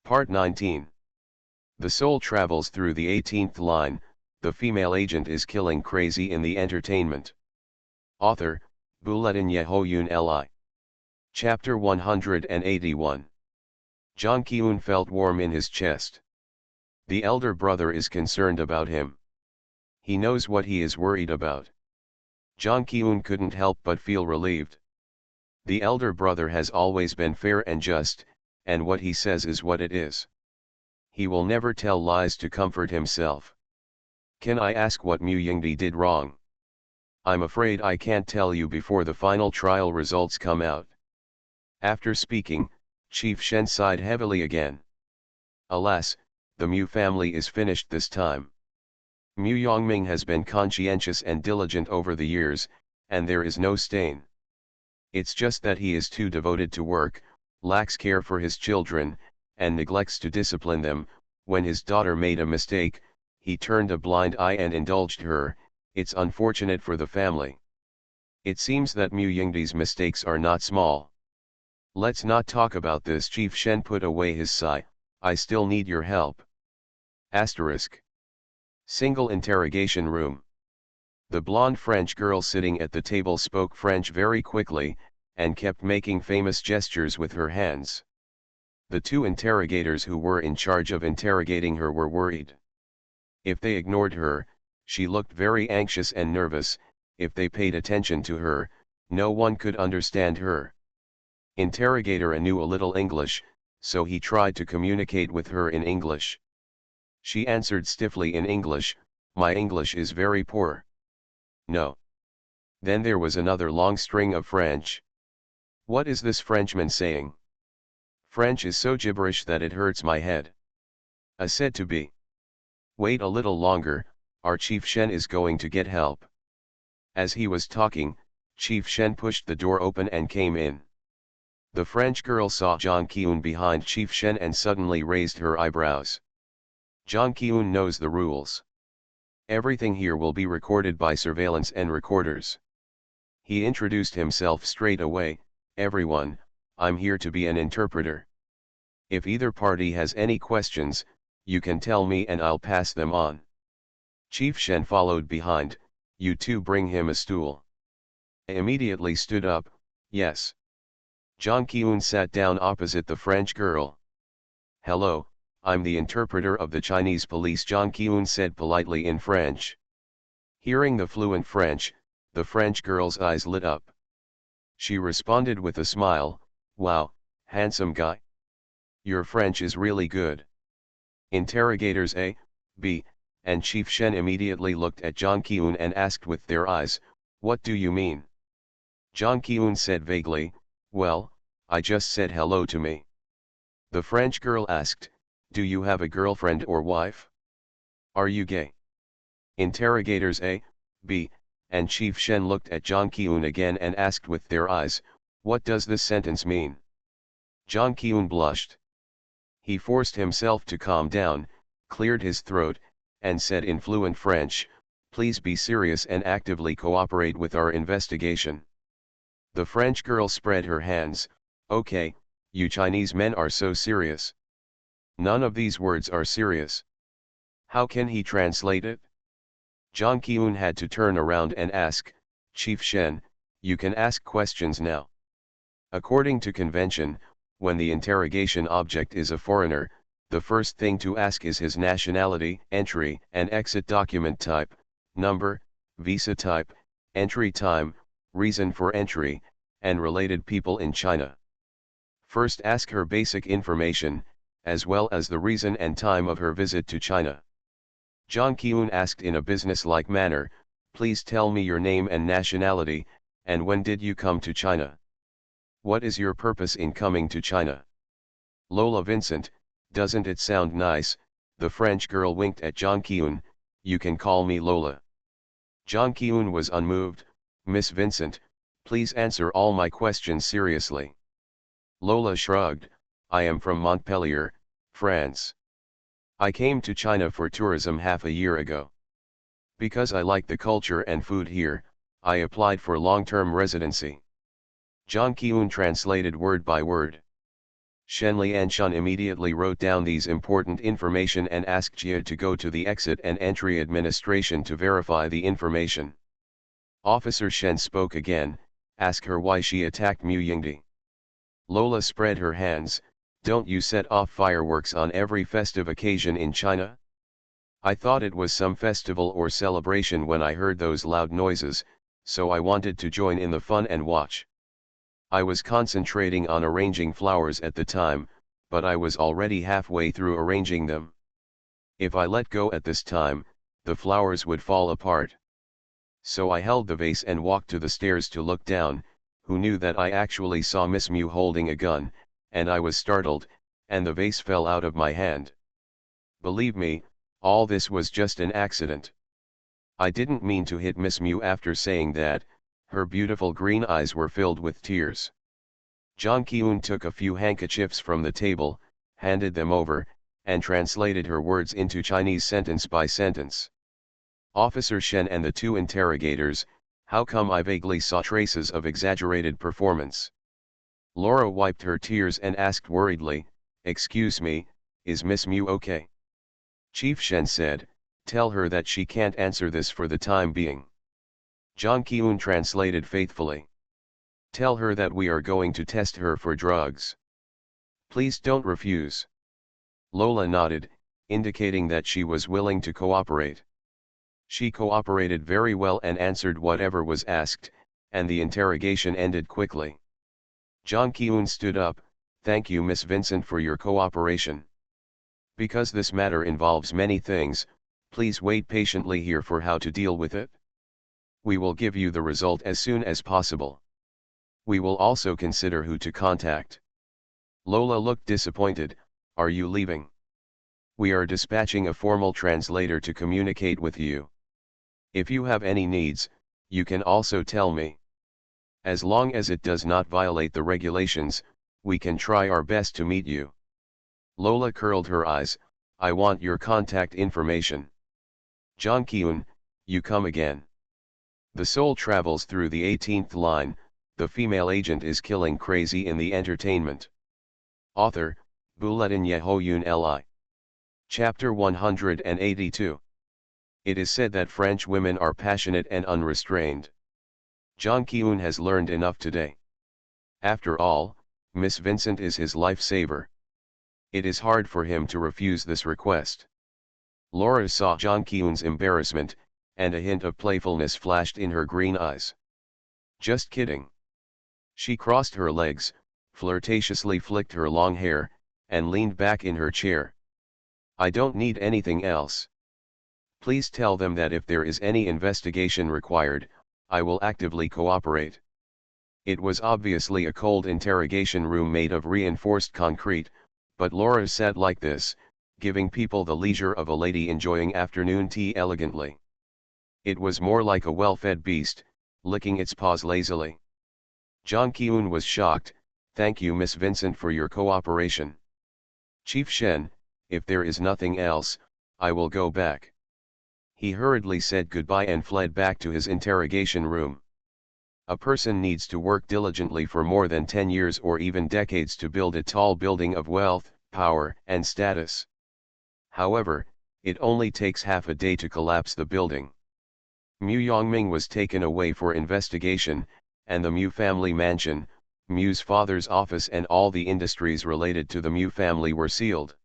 Part 19. The soul travels through the 18th line, the female agent is killing crazy in the entertainment. Author, Bulletin Yehoyun Li. Chapter 181. Jang Ki-eun felt warm in his chest. The elder brother is concerned about him. He knows what he is worried about. Jang Ki-eun couldn't help but feel relieved. The elder brother has always been fair and just, and what he says is what it is. He will never tell lies to comfort himself. Can I ask what Mu Yingdi did wrong? I'm afraid I can't tell you before the final trial results come out. After speaking, Chief Shen sighed heavily again. Alas, the Mu family is finished this time. Mu Yongming has been conscientious and diligent over the years, and there is no stain. It's just that he is too devoted to work, lacks care for his children, and neglects to discipline them. When his daughter made a mistake, he turned a blind eye and indulged her. It's unfortunate for the family. It seems that Mu Yingdi's mistakes are not small. Let's not talk about this. Chief Shen put away his sigh. I still need your help. Asterisk. Single interrogation room. The blonde French girl sitting at the table spoke French very quickly, and kept making famous gestures with her hands. The two interrogators who were in charge of interrogating her were worried. If they ignored her, she looked very anxious and nervous. If they paid attention to her, no one could understand her. Interrogator knew a little English, so he tried to communicate with her in English. She answered stiffly in English, "My English is very poor." No. Then there was another long string of French. What is this Frenchman saying? French is so gibberish that it hurts my head. Said to be. Wait a little longer, our Chief Shen is going to get help. As he was talking, Chief Shen pushed the door open and came in. The French girl saw Jang Ki-eun behind Chief Shen and suddenly raised her eyebrows. Jang Ki-eun knows the rules. Everything here will be recorded by surveillance and recorders. He introduced himself straight away. Everyone, I'm here to be an interpreter. If either party has any questions, you can tell me and I'll pass them on. Chief Shen followed behind. You two bring him a stool. Immediately stood up. Yes. Jang Ki-eun sat down opposite the French girl. Hello, I'm the interpreter of the Chinese police, Jang Ki-eun said politely in French. Hearing the fluent French, the French girl's eyes lit up. She responded with a smile, "Wow, handsome guy. Your French is really good." Interrogators A, B, and Chief Shen immediately looked at Jang Ki-eun and asked with their eyes, "What do you mean?" Jang Ki-eun said vaguely, "Well, I just said hello to me." The French girl asked, "Do you have a girlfriend or wife? Are you gay?" Interrogators A, B, and Chief Shen looked at Jang Ki-eun again and asked with their eyes, "What does this sentence mean?" Jang Ki-eun blushed. He forced himself to calm down, cleared his throat, and said in fluent French, "Please be serious and actively cooperate with our investigation." The French girl spread her hands. "Okay, you Chinese men are so serious. None of these words are serious. How can he translate it?" Jang Ki-eun had to turn around and ask, "Chief Shen, you can ask questions now." According to convention, when the interrogation object is a foreigner, the first thing to ask is his nationality, entry and exit document type, number, visa type, entry time, reason for entry, and related people in China. First ask her basic information, as well as the reason and time of her visit to China. Jang Ki-eun asked in a business-like manner, "Please tell me your name and nationality, and when did you come to China? What is your purpose in coming to China?" "Lola Vincent, doesn't it sound nice?" The French girl winked at Jang Ki-eun. "You can call me Lola." Jang Ki-eun was unmoved. "Miss Vincent, please answer all my questions seriously." Lola shrugged. "I am from Montpellier, France. I came to China for tourism half a year ago. Because I like the culture and food here, I applied for long-term residency." Jang Ki-eun translated word by word. Shenli and Shun immediately wrote down these important information and asked Jia to go to the exit and entry administration to verify the information. Officer Shen spoke again, ask her why she attacked Mu Yingdi. Lola spread her hands, don't you set off fireworks on every festive occasion in China? I thought it was some festival or celebration when I heard those loud noises, so I wanted to join in the fun and watch. I was concentrating on arranging flowers at the time, but I was already halfway through arranging them. If I let go at this time, the flowers would fall apart. So I held the vase and walked to the stairs to look down. Who knew that I actually saw Miss Mu holding a gun, and I was startled, and the vase fell out of my hand. Believe me, all this was just an accident. I didn't mean to hit Miss Mu. After saying that, her beautiful green eyes were filled with tears. Zhang Qiun took a few handkerchiefs from the table, handed them over, and translated her words into Chinese sentence by sentence. Officer Shen and the two interrogators, how come I vaguely saw traces of exaggerated performance? Laura wiped her tears and asked worriedly, excuse me, is Miss Mu okay? Chief Shen said, tell her that she can't answer this for the time being. Zhang Qiun translated faithfully. Tell her that we are going to test her for drugs. Please don't refuse. Lola nodded, indicating that she was willing to cooperate. She cooperated very well and answered whatever was asked, and the interrogation ended quickly. Zhang Qiun stood up, thank you Miss Vincent for your cooperation. Because this matter involves many things, please wait patiently here for how to deal with it. We will give you the result as soon as possible. We will also consider who to contact. Lola looked disappointed, are you leaving? We are dispatching a formal translator to communicate with you. If you have any needs, you can also tell me. As long as it does not violate the regulations, we can try our best to meet you. Lola curled her eyes, I want your contact information. Zhang Qiun, you come again. The soul travels through the 18th line, the female agent is killing crazy in the entertainment. Author, Bulletin Yehoyun Li. Chapter 182. It is said that French women are passionate and unrestrained. Zhang Qiun has learned enough today. After all, Miss Vincent is his lifesaver. It is hard for him to refuse this request. Laura saw Zhang Qiun's embarrassment, and a hint of playfulness flashed in her green eyes. Just kidding. She crossed her legs, flirtatiously flicked her long hair, and leaned back in her chair. I don't need anything else. Please tell them that if there is any investigation required, I will actively cooperate. It was obviously a cold interrogation room made of reinforced concrete, but Laura sat like this, giving people the leisure of a lady enjoying afternoon tea elegantly. It was more like a well-fed beast, licking its paws lazily. Zhang Qiun was shocked, thank you Miss Vincent for your cooperation. Chief Shen, if there is nothing else, I will go back. He hurriedly said goodbye and fled back to his interrogation room. A person needs to work diligently for more than 10 years or even decades to build a tall building of wealth, power, and status. However, it only takes half a day to collapse the building. Mu Yongming was taken away for investigation, and the Mu family mansion, Mu's father's office and all the industries related to the Mu family were sealed.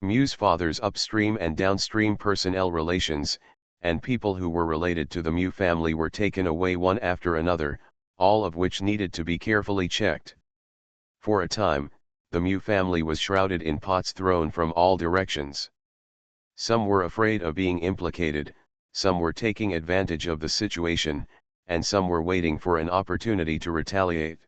Mu's father's upstream and downstream personnel relations, and people who were related to the Mu family were taken away one after another, all of which needed to be carefully checked. For a time, the Mu family was shrouded in pots thrown from all directions. Some were afraid of being implicated, some were taking advantage of the situation, and some were waiting for an opportunity to retaliate.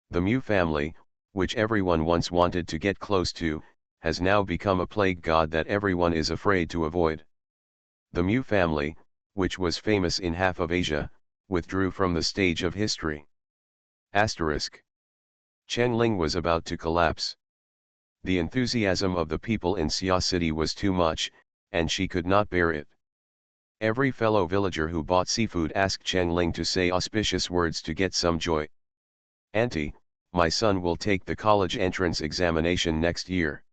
The Mu family, which everyone once wanted to get close to, has now become a plague god that everyone is afraid to avoid. The Mu family, which was famous in half of Asia, withdrew from the stage of history. Asterisk. Chengling was about to collapse. The enthusiasm of the people in Xia City was too much, and she could not bear it. Every fellow villager who bought seafood asked Chengling to say auspicious words to get some joy. Auntie, my son will take the college entrance examination next year.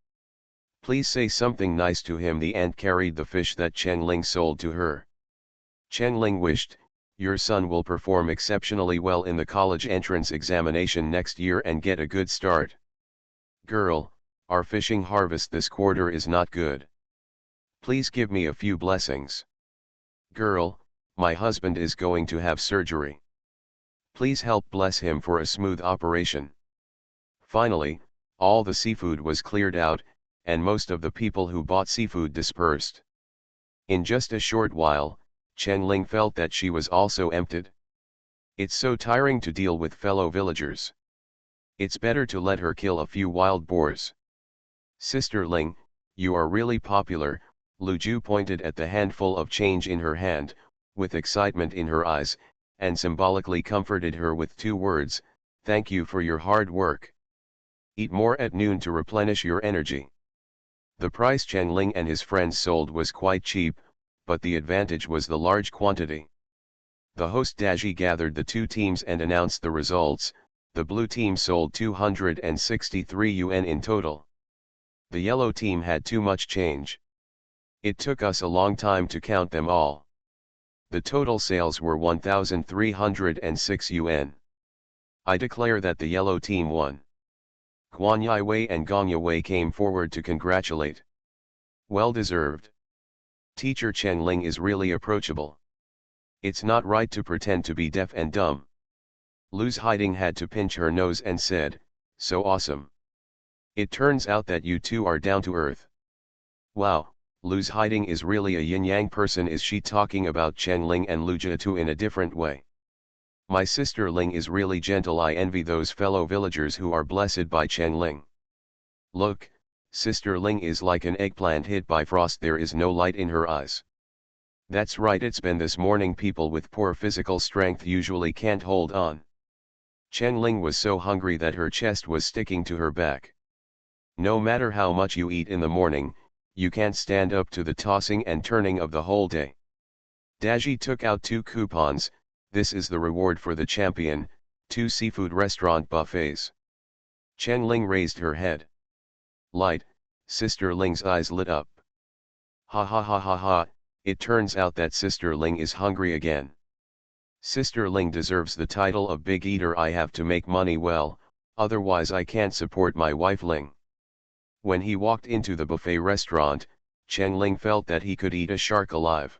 Please say something nice to him." The aunt carried the fish that Chen Ling sold to her. Chen Ling wished, "Your son will perform exceptionally well in the college entrance examination next year and get a good start. Girl, our fishing harvest this quarter is not good. Please give me a few blessings. Girl, my husband is going to have surgery. Please help bless him for a smooth operation." Finally, all the seafood was cleared out, and most of the people who bought seafood dispersed. In just a short while, Chen Ling felt that she was also emptied. It's so tiring to deal with fellow villagers. It's better to let her kill a few wild boars. "Sister Ling, you are really popular," Lu Ju pointed at the handful of change in her hand, with excitement in her eyes, and symbolically comforted her with 2 words, "Thank you for your hard work. Eat more at noon to replenish your energy." The price Chen Ling and his friends sold was quite cheap, but the advantage was the large quantity. The host Daji gathered the 2 teams and announced the results. The blue team sold 263 yuan in total. The yellow team had too much change. It took us a long time to count them all. The total sales were 1,306 yuan. I declare that the yellow team won. Guan Yiwei and Gong Yiwei came forward to congratulate. Well deserved. Teacher Chen Ling is really approachable. It's not right to pretend to be deaf and dumb. Lu's Hiding had to pinch her nose and said, "So awesome. It turns out that you two are down to earth." Wow, Lu's Hiding is really a yin-yang person. Is she talking about Chen Ling and Lu Jitu in a different way? My sister Ling is really gentle. I envy those fellow villagers who are blessed by Chen Ling. Look, Sister Ling is like an eggplant hit by frost. There is no light in her eyes. That's right, it's been this morning. People with poor physical strength usually can't hold on. Chen Ling was so hungry that her chest was sticking to her back. No matter how much you eat in the morning, you can't stand up to the tossing and turning of the whole day. Daji took out 2 coupons. This is the reward for the champion, 2 seafood restaurant buffets. Chen Ling raised her head. Light, Sister Ling's eyes lit up. Ha ha ha ha ha, it turns out that Sister Ling is hungry again. Sister Ling deserves the title of big eater. I have to make money well, otherwise I can't support my wife Ling. When he walked into the buffet restaurant, Chen Ling felt that he could eat a shark alive.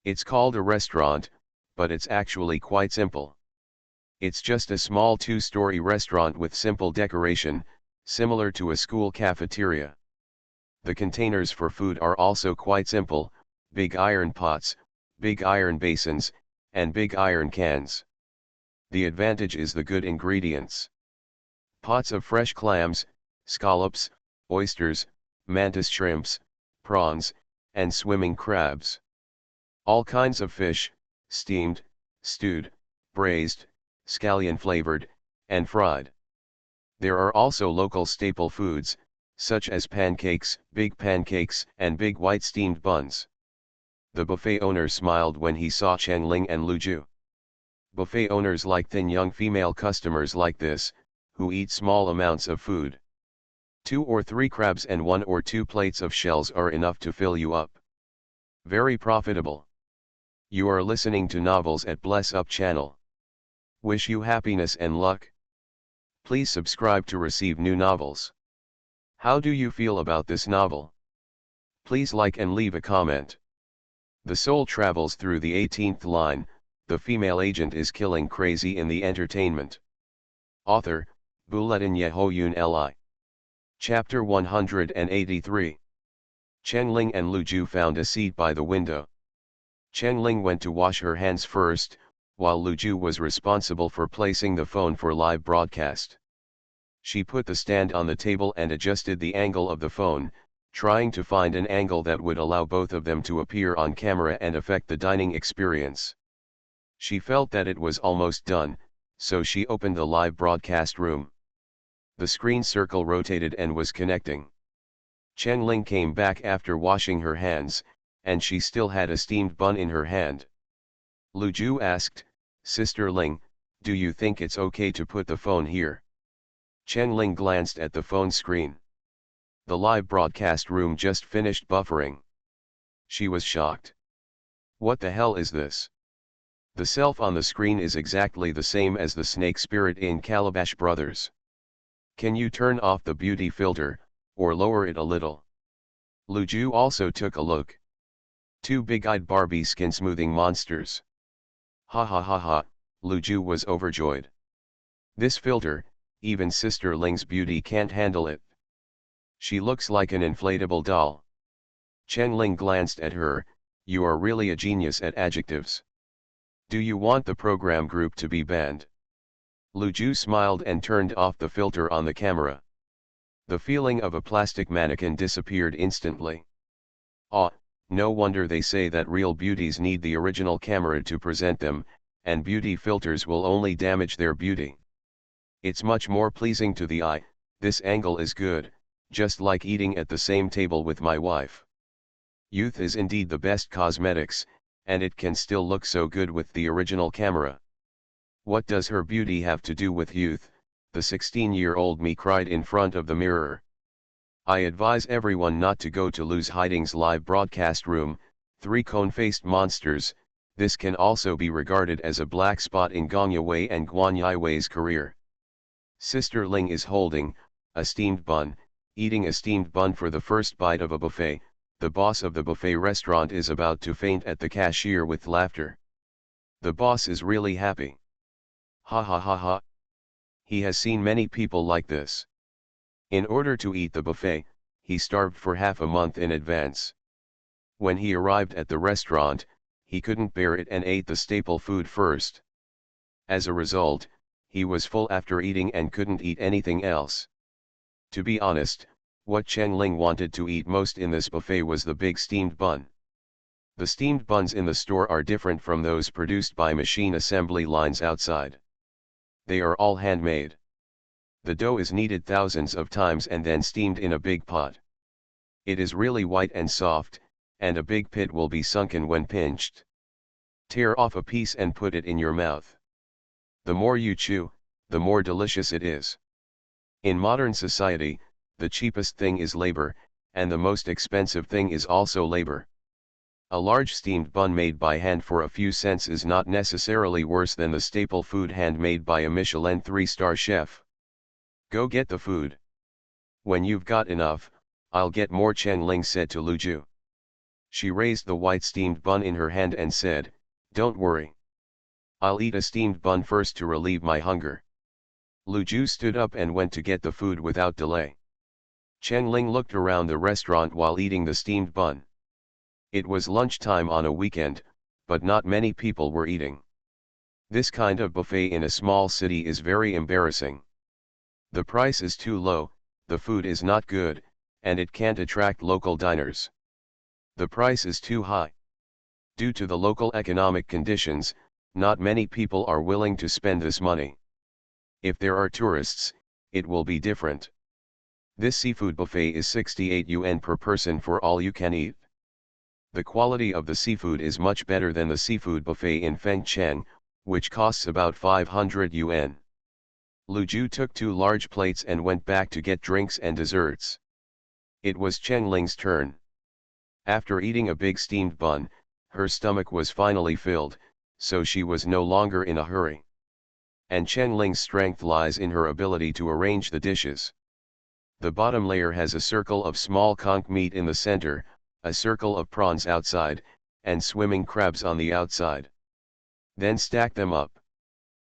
It's called a restaurant, but it's actually quite simple. It's just a small 2-story restaurant with simple decoration, similar to a school cafeteria. The containers for food are also quite simple: big iron pots, big iron basins, and big iron cans. The advantage is the good ingredients. Pots of fresh clams, scallops, oysters, mantis shrimps, prawns, and swimming crabs. All kinds of fish, steamed, stewed, braised, scallion flavored, and fried. There are also local staple foods, such as pancakes, and big white steamed buns. The buffet owner smiled when he saw Chen Ling and Lu Ju. Buffet owners like thin young female customers like this, who eat small amounts of food. 2 or 3 crabs and 1 or 2 plates of shells are enough to fill you up. Very profitable. You are listening to Novels at Bless Up channel. Wish you happiness and luck. Please subscribe to receive new novels. How do you feel about this novel? Please like and leave a comment. The soul travels through the 18th line. The female agent is killing crazy in the entertainment. Author, Bulletin Yehoyun Li. Chapter 183. Chen Ling and Lu Ju found a seat by the window. Chen Ling went to wash her hands first, while Lu Ju was responsible for placing the phone for live broadcast. She put the stand on the table and adjusted the angle of the phone, trying to find an angle that would allow both of them to appear on camera and affect the dining experience. She felt that it was almost done, so she opened the live broadcast room. The screen circle rotated and was connecting. Chen Ling came back after washing her hands, and she still had a steamed bun in her hand. Lu Ju asked, "Sister Ling, do you think it's okay to put the phone here?" Chen Ling glanced at the phone screen. The live broadcast room just finished buffering. She was shocked. What the hell is this? The self on the screen is exactly the same as the snake spirit in Calabash Brothers. Can you turn off the beauty filter, or lower it a little? Lu Ju also took a look. Two big-eyed Barbie skin-smoothing monsters. Ha ha ha ha, Lu Ju was overjoyed. This filter, even Sister Ling's beauty can't handle it. She looks like an inflatable doll. Chen Ling glanced at her. You are really a genius at adjectives. Do you want the program group to be banned? Lu Ju smiled and turned off the filter on the camera. The feeling of a plastic mannequin disappeared instantly. Ah, no wonder they say that real beauties need the original camera to present them, and beauty filters will only damage their beauty. It's much more pleasing to the eye. This angle is good, just like eating at the same table with my wife. Youth is indeed the best cosmetics, and it can still look so good with the original camera. What does her beauty have to do with youth? The 16-year-old me cried in front of the mirror. I advise everyone not to go to Lu's Hiding's live broadcast room. Three cone-faced monsters. This can also be regarded as a black spot in Gong Yue and Guan Yiwei's career. Sister Ling is holding a steamed bun, eating a steamed bun for the first bite of a buffet. The boss of the buffet restaurant is about to faint at the cashier with laughter. The boss is really happy. Ha ha ha ha. He has seen many people like this. In order to eat the buffet, he starved for half a month in advance. When he arrived at the restaurant, he couldn't bear it and ate the staple food first. As a result, he was full after eating and couldn't eat anything else. To be honest, what Chen Ling wanted to eat most in this buffet was the big steamed bun. The steamed buns in the store are different from those produced by machine assembly lines outside. They are all handmade. The dough is kneaded thousands of times and then steamed in a big pot. It is really white and soft, and a big pit will be sunken when pinched. Tear off a piece and put it in your mouth. The more you chew, the more delicious it is. In modern society, the cheapest thing is labor, and the most expensive thing is also labor. A large steamed bun made by hand for a few cents is not necessarily worse than the staple food handmade by a Michelin 3-star chef. Go get the food. When you've got enough, I'll get more, Chen Ling said to Lu Ju. She raised the white steamed bun in her hand and said, Don't worry. I'll eat a steamed bun first to relieve my hunger. Lu Ju stood up and went to get the food without delay. Chen Ling looked around the restaurant while eating the steamed bun. It was lunchtime on a weekend, but not many people were eating. This kind of buffet in a small city is very embarrassing. The price is too low, the food is not good, and it can't attract local diners. The price is too high. Due to the local economic conditions, not many people are willing to spend this money. If there are tourists, it will be different. This seafood buffet is 68 yuan per person for all you can eat. The quality of the seafood is much better than the seafood buffet in Fengcheng, which costs about 500 yuan. Lu Ju took 2 large plates and went back to get drinks and desserts. It was Chen Ling's turn. After eating a big steamed bun, her stomach was finally filled, so she was no longer in a hurry. And Chen Ling's strength lies in her ability to arrange the dishes. The bottom layer has a circle of small conch meat in the center, a circle of prawns outside, and swimming crabs on the outside. Then stack them up.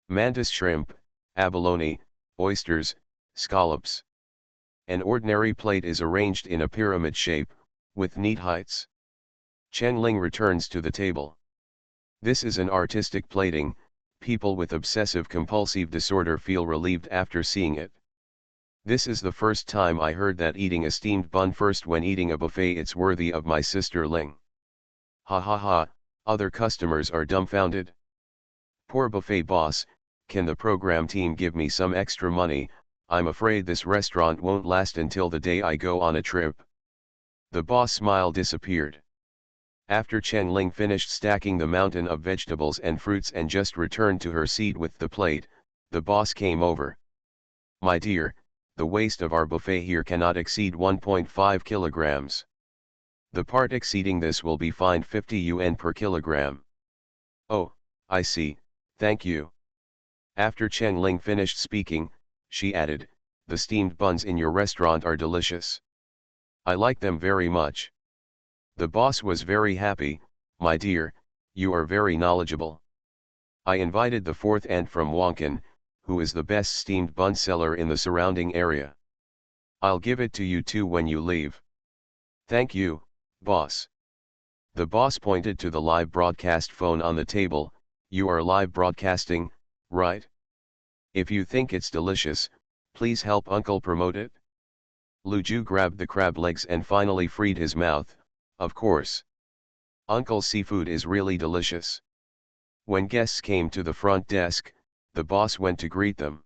Mantis shrimp, abalone, oysters, scallops. An ordinary plate is arranged in a pyramid shape, with neat heights. Chen Ling returns to the table. This is an artistic plating. People with obsessive-compulsive disorder feel relieved after seeing it. This is the first time I heard that eating a steamed bun first when eating a buffet it's worthy of my sister Ling. Ha ha ha, other customers are dumbfounded. Poor buffet boss, can the program team give me some extra money? I'm afraid this restaurant won't last until the day I go on a trip. The boss' smile disappeared. After Chen Ling finished stacking the mountain of vegetables and fruits and just returned to her seat with the plate, the boss came over. My dear, the waste of our buffet here cannot exceed 1.5 kilograms. The part exceeding this will be fined 50 yuan per kilogram. Oh, I see, thank you. After Chen Ling finished speaking, she added, the steamed buns in your restaurant are delicious. I like them very much. The boss was very happy. My dear, you are very knowledgeable. I invited the fourth ant from Wonkan, who is the best steamed bun seller in the surrounding area. I'll give it to you too when you leave. Thank you, boss. The boss pointed to the live broadcast phone on the table. You are live broadcasting, right? If you think it's delicious, please help Uncle promote it. Lu Ju grabbed the crab legs and finally freed his mouth. Of course. Uncle's seafood is really delicious. When guests came to the front desk, the boss went to greet them.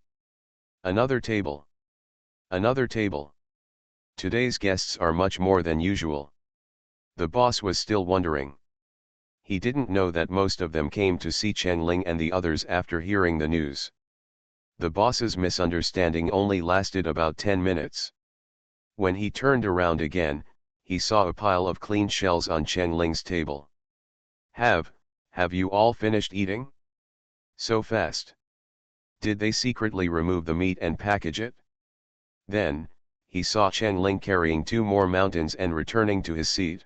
Another table. Another table. Today's guests are much more than usual. The boss was still wondering. He didn't know that most of them came to see Chen Ling and the others after hearing the news. The boss's misunderstanding only lasted about 10 minutes. When he turned around again, he saw a pile of clean shells on Chen Ling's table. Have you all finished eating? So fast. Did they secretly remove the meat and package it? Then, he saw Chen Ling carrying 2 more mountains and returning to his seat.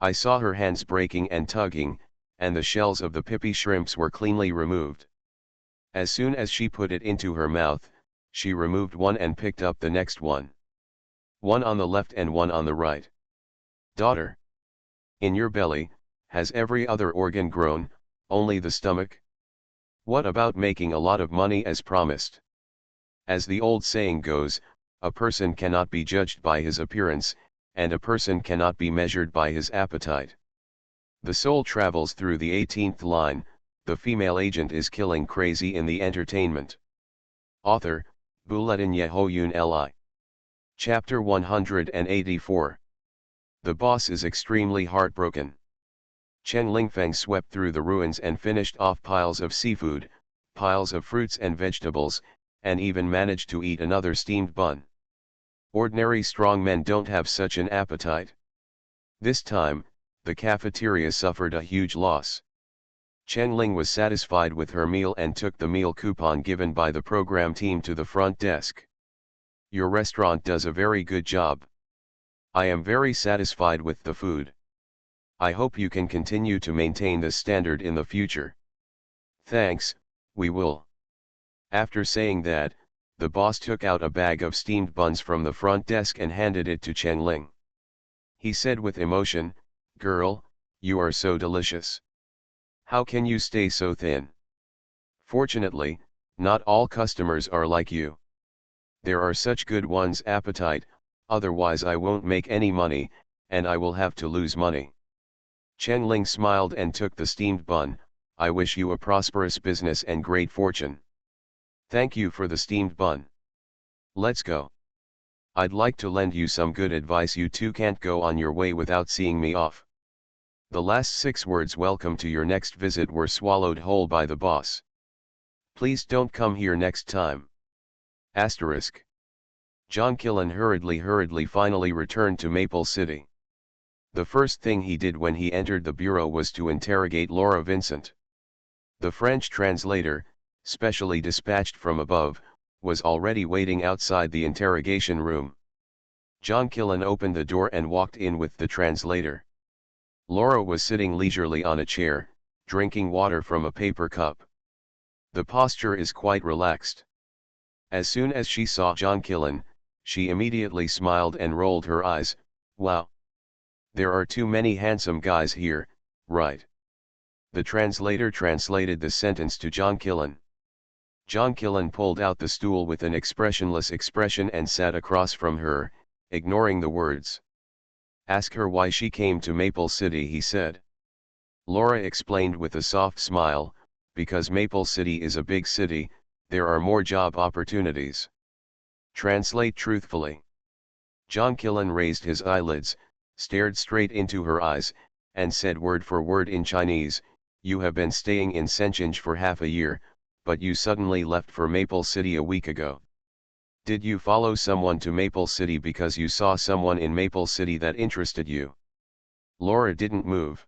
I saw her hands breaking and tugging, and the shells of the pipi shrimps were cleanly removed. As soon as she put it into her mouth, she removed one and picked up the next one. One on the left and one on the right. Daughter. In your belly, has every other organ grown, only the stomach? What about making a lot of money as promised? As the old saying goes, a person cannot be judged by his appearance, and a person cannot be measured by his appetite. The soul travels through the 18th line, the female agent is killing crazy in the entertainment. Author, Buletin Yehoyun Li. Chapter 184. The boss is extremely heartbroken. Chen Lingfeng swept through the ruins and finished off piles of seafood, piles of fruits and vegetables, and even managed to eat another steamed bun. Ordinary strong men don't have such an appetite. This time, the cafeteria suffered a huge loss. Chen Ling was satisfied with her meal and took the meal coupon given by the program team to the front desk. Your restaurant does a very good job. I am very satisfied with the food. I hope you can continue to maintain this standard in the future. Thanks, we will. After saying that, the boss took out a bag of steamed buns from the front desk and handed it to Chen Ling. He said with emotion, "Girl, you are so delicious. How can you stay so thin?" Fortunately, not all customers are like you. There are such good ones appetite, otherwise I won't make any money, and I will have to lose money. Chen Ling smiled and took the steamed bun. I wish you a prosperous business and great fortune. Thank you for the steamed bun. Let's go. I'd like to lend you some good advice. You two can't go on your way without seeing me off. The last 6 words "welcome to your next visit" were swallowed whole by the boss. Please don't come here next time. Asterisk. John Killen hurriedly finally returned to Maple City. The first thing he did when he entered the bureau was to interrogate Laura Vincent. The French translator, specially dispatched from above, was already waiting outside the interrogation room. John Killen opened the door and walked in with the translator. Laura was sitting leisurely on a chair, drinking water from a paper cup. The posture is quite relaxed. As soon as she saw John Killen, she immediately smiled and rolled her eyes. Wow! There are too many handsome guys here, right? The translator translated the sentence to John Killen. John Killen pulled out the stool with an expressionless expression and sat across from her, ignoring the words. Ask her why she came to Maple City, he said. Laura explained with a soft smile, because Maple City is a big city, there are more job opportunities. Translate truthfully. John Killen raised his eyelids, stared straight into her eyes, and said word for word in Chinese, "You have been staying in Shenzhen for half a year, but you suddenly left for Maple City a week ago. Did you follow someone to Maple City because you saw someone in Maple City that interested you? Laura didn't move.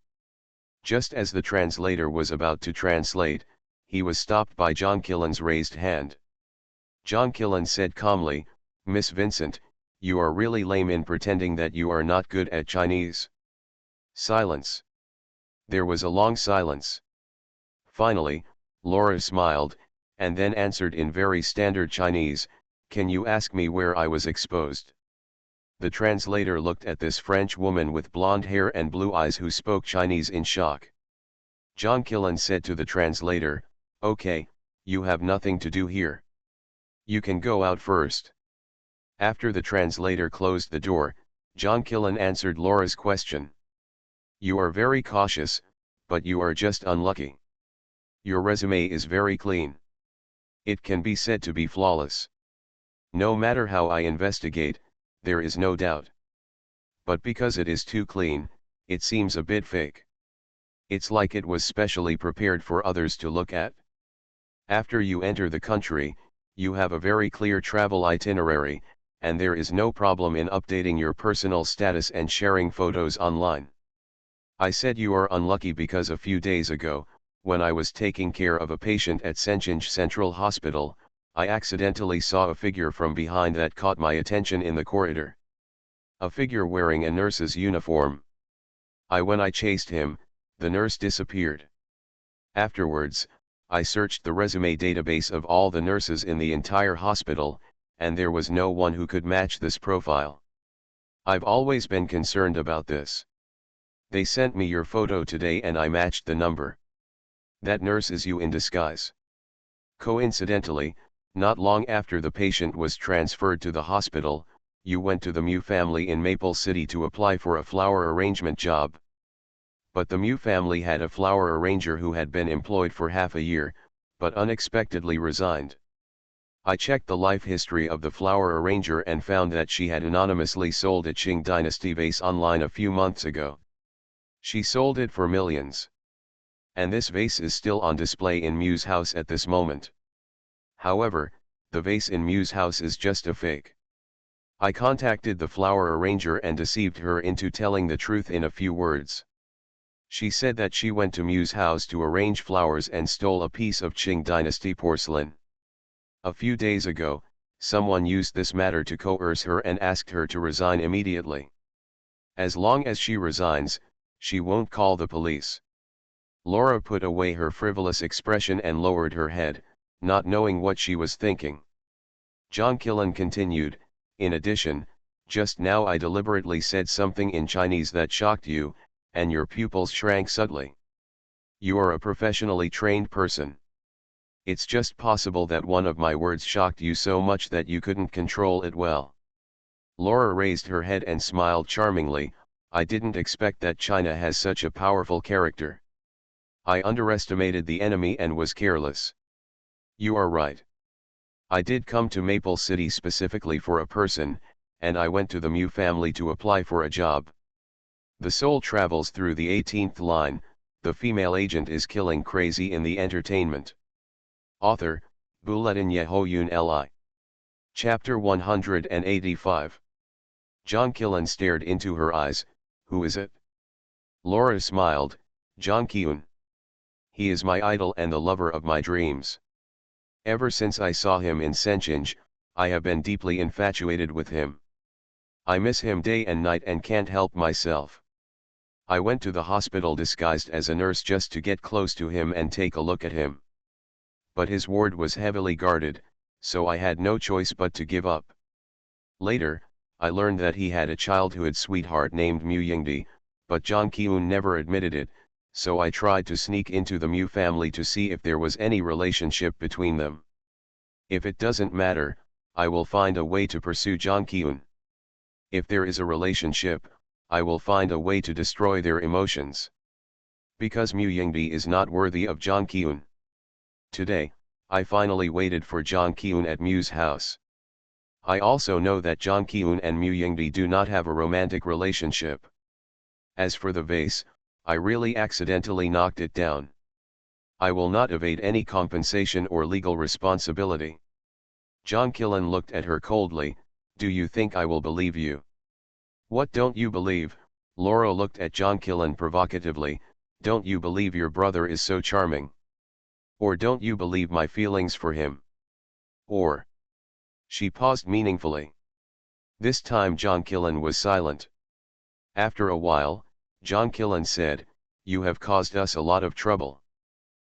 Just as the translator was about to translate, he was stopped by John Killen's raised hand. John Killen said calmly, "Miss Vincent, you are really lame in pretending that you are not good at Chinese." Silence. There was a long silence. Finally, Laura smiled, and then answered in very standard Chinese, "Can you ask me where I was exposed?" The translator looked at this French woman with blonde hair and blue eyes who spoke Chinese in shock. John Killen said to the translator, "Okay, you have nothing to do here. You can go out first." After the translator closed the door, John Killen answered Laura's question. "You are very cautious, but you are just unlucky. Your resume is very clean. It can be said to be flawless. No matter how I investigate, there is no doubt. But because it is too clean, it seems a bit fake. It's like it was specially prepared for others to look at. After you enter the country, you have a very clear travel itinerary, and there is no problem in updating your personal status and sharing photos online. I said you are unlucky because a few days ago, when I was taking care of a patient at Senchinj Central Hospital, I accidentally saw a figure from behind that caught my attention in the corridor. A figure wearing a nurse's uniform. When I chased him, the nurse disappeared. Afterwards, I searched the resume database of all the nurses in the entire hospital, and there was no one who could match this profile. I've always been concerned about this. They sent me your photo today and I matched the number. That nurse is you in disguise." Coincidentally, not long after the patient was transferred to the hospital, you went to the Mu family in Maple City to apply for a flower arrangement job. But the Mu family had a flower arranger who had been employed for half a year, but unexpectedly resigned. I checked the life history of the flower arranger and found that she had anonymously sold a Qing dynasty vase online a few months ago. She sold it for millions. And this vase is still on display in Mu's house at this moment. However, the vase in Mu's house is just a fake. I contacted the flower arranger and deceived her into telling the truth in a few words. She said that she went to Mu's house to arrange flowers and stole a piece of Qing dynasty porcelain. A few days ago, someone used this matter to coerce her and asked her to resign immediately. As long as she resigns, she won't call the police. Laura put away her frivolous expression and lowered her head, not knowing what she was thinking. John Killen continued, "In addition, just now I deliberately said something in Chinese that shocked you, and your pupils shrank subtly. You are a professionally trained person. It's just possible that one of my words shocked you so much that you couldn't control it well." Laura raised her head and smiled charmingly. "I didn't expect that China has such a powerful character. I underestimated the enemy and was careless. You are right. I did come to Maple City specifically for a person, and I went to the Mu family to apply for a job. The soul travels through the 18th line, the female agent is killing crazy in the entertainment." Author, Bulletin Yehoyun Li. Chapter 185. John Killen stared into her eyes. "Who is it?" Laura smiled, "John Kyun. He is my idol and the lover of my dreams. Ever since I saw him in Senchinj, I have been deeply infatuated with him. I miss him day and night and can't help myself. I went to the hospital disguised as a nurse just to get close to him and take a look at him. But his ward was heavily guarded, so I had no choice but to give up. Later, I learned that he had a childhood sweetheart named Mu Yingdi, but John Kyun never admitted it, so I tried to sneak into the Mu family to see if there was any relationship between them. If it doesn't matter, I will find a way to pursue John Kyun. If there is a relationship, I will find a way to destroy their emotions. Because Mu Yingdi is not worthy of John Kyun. Today, I finally waited for John Kyun at Mu's house. I also know that John Kyun and Mu Yingdi do not have a romantic relationship. As for the vase, I really accidentally knocked it down. I will not evade any compensation or legal responsibility. John Killen looked at her coldly. Do you think I will believe you? What don't you believe? Laura looked at John Killen provocatively. Don't you believe your brother is so charming? Or don't you believe my feelings for him? Or... She paused meaningfully. This time John Killen was silent. After a while, John Killen said, you have caused us a lot of trouble.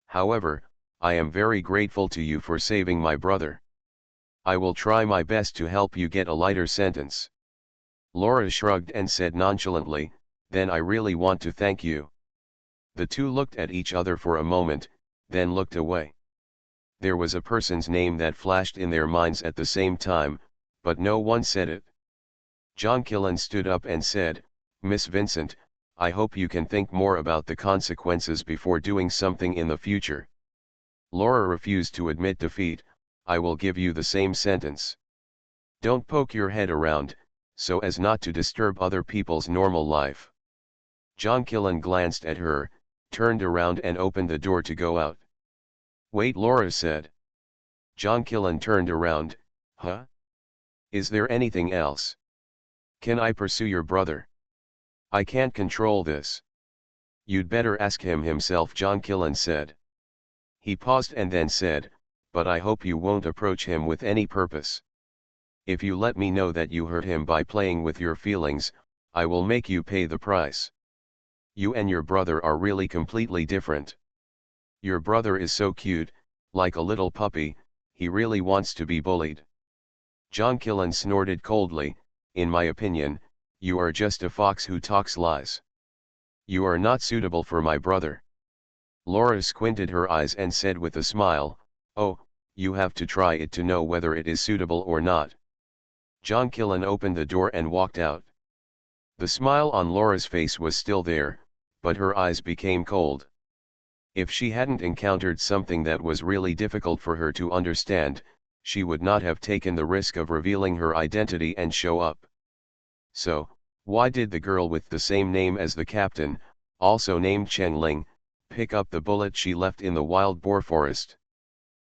However, I am very grateful to you for saving my brother. I will try my best to help you get a lighter sentence. Laura shrugged and said nonchalantly, then I really want to thank you. The two looked at each other for a moment, then looked away. There was a person's name that flashed in their minds at the same time, but no one said it. John Killen stood up and said, Miss Vincent, I hope you can think more about the consequences before doing something in the future. Laura refused to admit defeat. I will give you the same sentence. Don't poke your head around, so as not to disturb other people's normal life. John Killen glanced at her, turned around and opened the door to go out. Wait, Laura said. John Killen turned around. Huh? Is there anything else? Can I pursue your brother? I can't control this. You'd better ask him himself, John Killen said. He paused and then said, but I hope you won't approach him with any purpose. If you let me know that you hurt him by playing with your feelings, I will make you pay the price. You and your brother are really completely different. Your brother is so cute, like a little puppy, he really wants to be bullied. John Killen snorted coldly, in my opinion, you are just a fox who talks lies. You are not suitable for my brother. Laura squinted her eyes and said with a smile, oh, you have to try it to know whether it is suitable or not. John Killen opened the door and walked out. The smile on Laura's face was still there, but her eyes became cold. If she hadn't encountered something that was really difficult for her to understand, she would not have taken the risk of revealing her identity and show up. So, why did the girl with the same name as the captain, also named Chen Ling, pick up the bullet she left in the wild boar forest?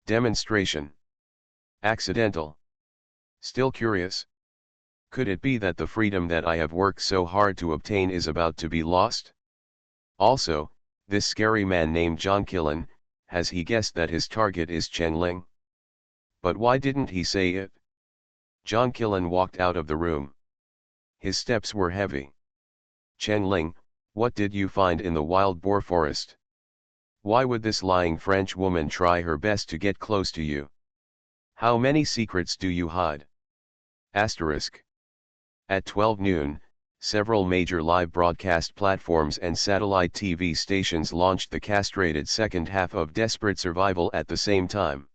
Demonstration. Accidental. Still curious? Could it be that the freedom that I have worked so hard to obtain is about to be lost? Also, this scary man named John Killen, has he guessed that his target is Chen Ling? But why didn't he say it? John Killen walked out of the room. His steps were heavy. Chen Ling, what did you find in the wild boar forest? Why would this lying French woman try her best to get close to you? How many secrets do you hide? Asterisk. At 12 noon, several major live broadcast platforms and satellite TV stations launched the castrated second half of Desperate Survival at the same time.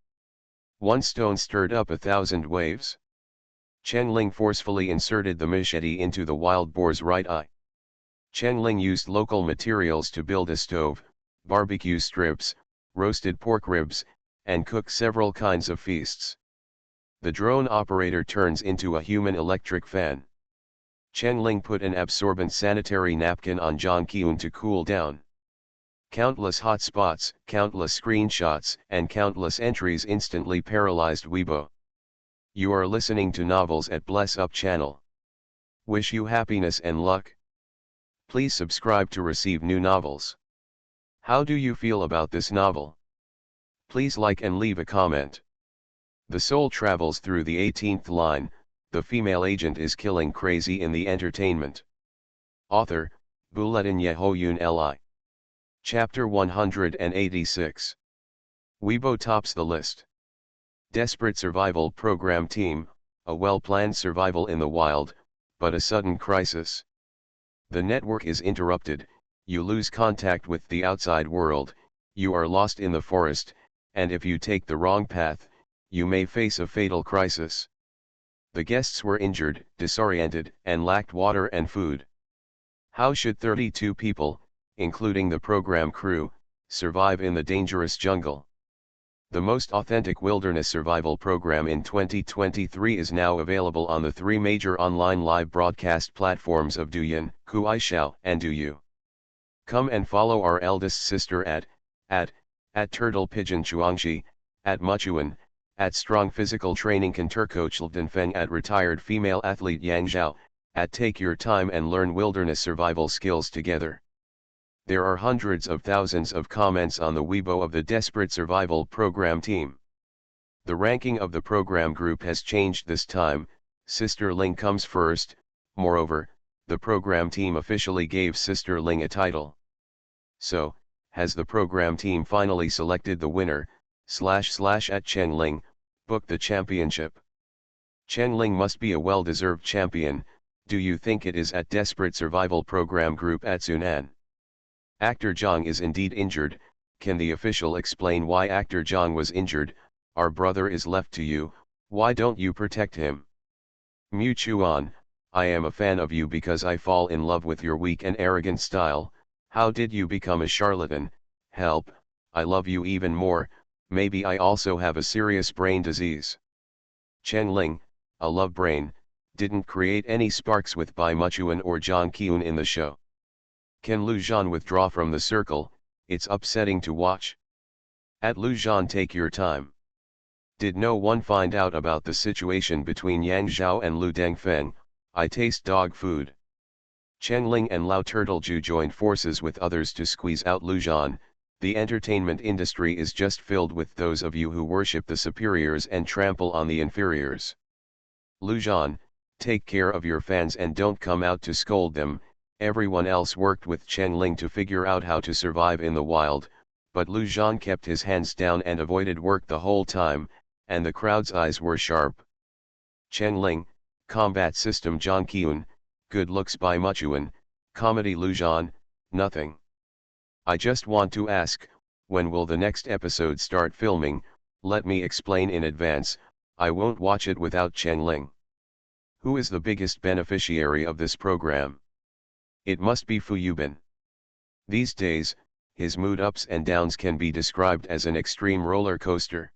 One stone stirred up 1,000 waves. Chen Ling forcefully inserted the machete into the wild boar's right eye. Chen Ling used local materials to build a stove, barbecue strips, roasted pork ribs, and cook several kinds of feasts. The drone operator turns into a human electric fan. Chen Ling put an absorbent sanitary napkin on John Kyun to cool down. Countless hotspots, countless screenshots, and countless entries instantly paralyzed Weibo. You are listening to Novels at Bless Up channel. Wish you happiness and luck. Please subscribe to receive new novels. How do you feel about this novel? Please like and leave a comment. The soul travels through the 18th line, the female agent is killing crazy in the entertainment. Author, Bulletin Yehoyun Li. Chapter 186. Weibo tops the list. Desperate survival program team, a well-planned survival in the wild, but a sudden crisis. The network is interrupted, you lose contact with the outside world, you are lost in the forest, and if you take the wrong path, you may face a fatal crisis. The guests were injured, disoriented, and lacked water and food. How should 32 people, including the program crew, survive in the dangerous jungle? The most authentic wilderness survival program in 2023 is now available on the 3 major online live broadcast platforms of Douyin, Kuaishou, and Douyu. Come and follow our eldest sister at Turtle Pigeon Chuangshi, at Muchuan, At strong physical training Coach Feng at retired female athlete Yang Zhao, at take your time and learn wilderness survival skills together. There are hundreds of thousands of comments on the Weibo of the Desperate Survival program team. The ranking of the program group has changed this time, Sister Ling comes first. Moreover, the program team officially gave Sister Ling a title. So, has the program team finally selected the winner, / at Cheng Ling, booked the championship? Cheng Ling must be a well-deserved champion. Do you think it is at Desperate Survival program group at Sunan? Actor Zhang is indeed injured. Can the official explain why actor Zhang was injured? Our brother is left to you, why don't you protect him? Mu Chuan, I am a fan of you because I fall in love with your weak and arrogant style. How did you become a charlatan? Help, I love you even more. Maybe I also have a serious brain disease. Cheng Ling, a love brain, didn't create any sparks with Bai Muchuan or Zhang Qiun in the show. Can Lu Zhan withdraw from the circle? It's upsetting to watch. At Lu Zhan, take your time. Did no one find out about the situation between Yang Zhao and Lu Dengfeng? I taste dog food. Cheng Ling and Lao Turtleju joined forces with others to squeeze out Lu Zhan. The entertainment industry is just filled with those of you who worship the superiors and trample on the inferiors. Lu Zhan, take care of your fans and don't come out to scold them. Everyone else worked with Cheng Ling to figure out how to survive in the wild, but Lu Zhan kept his hands down and avoided work the whole time, and the crowd's eyes were sharp. Cheng Ling, combat system Zhang Qiun, good looks Bai Muchuan, comedy Lu Zhan, nothing. I just want to ask, when will the next episode start filming? Let me explain in advance, I won't watch it without Cheng Ling. Who is the biggest beneficiary of this program? It must be Fu Yubin. These days, his mood ups and downs can be described as an extreme roller coaster.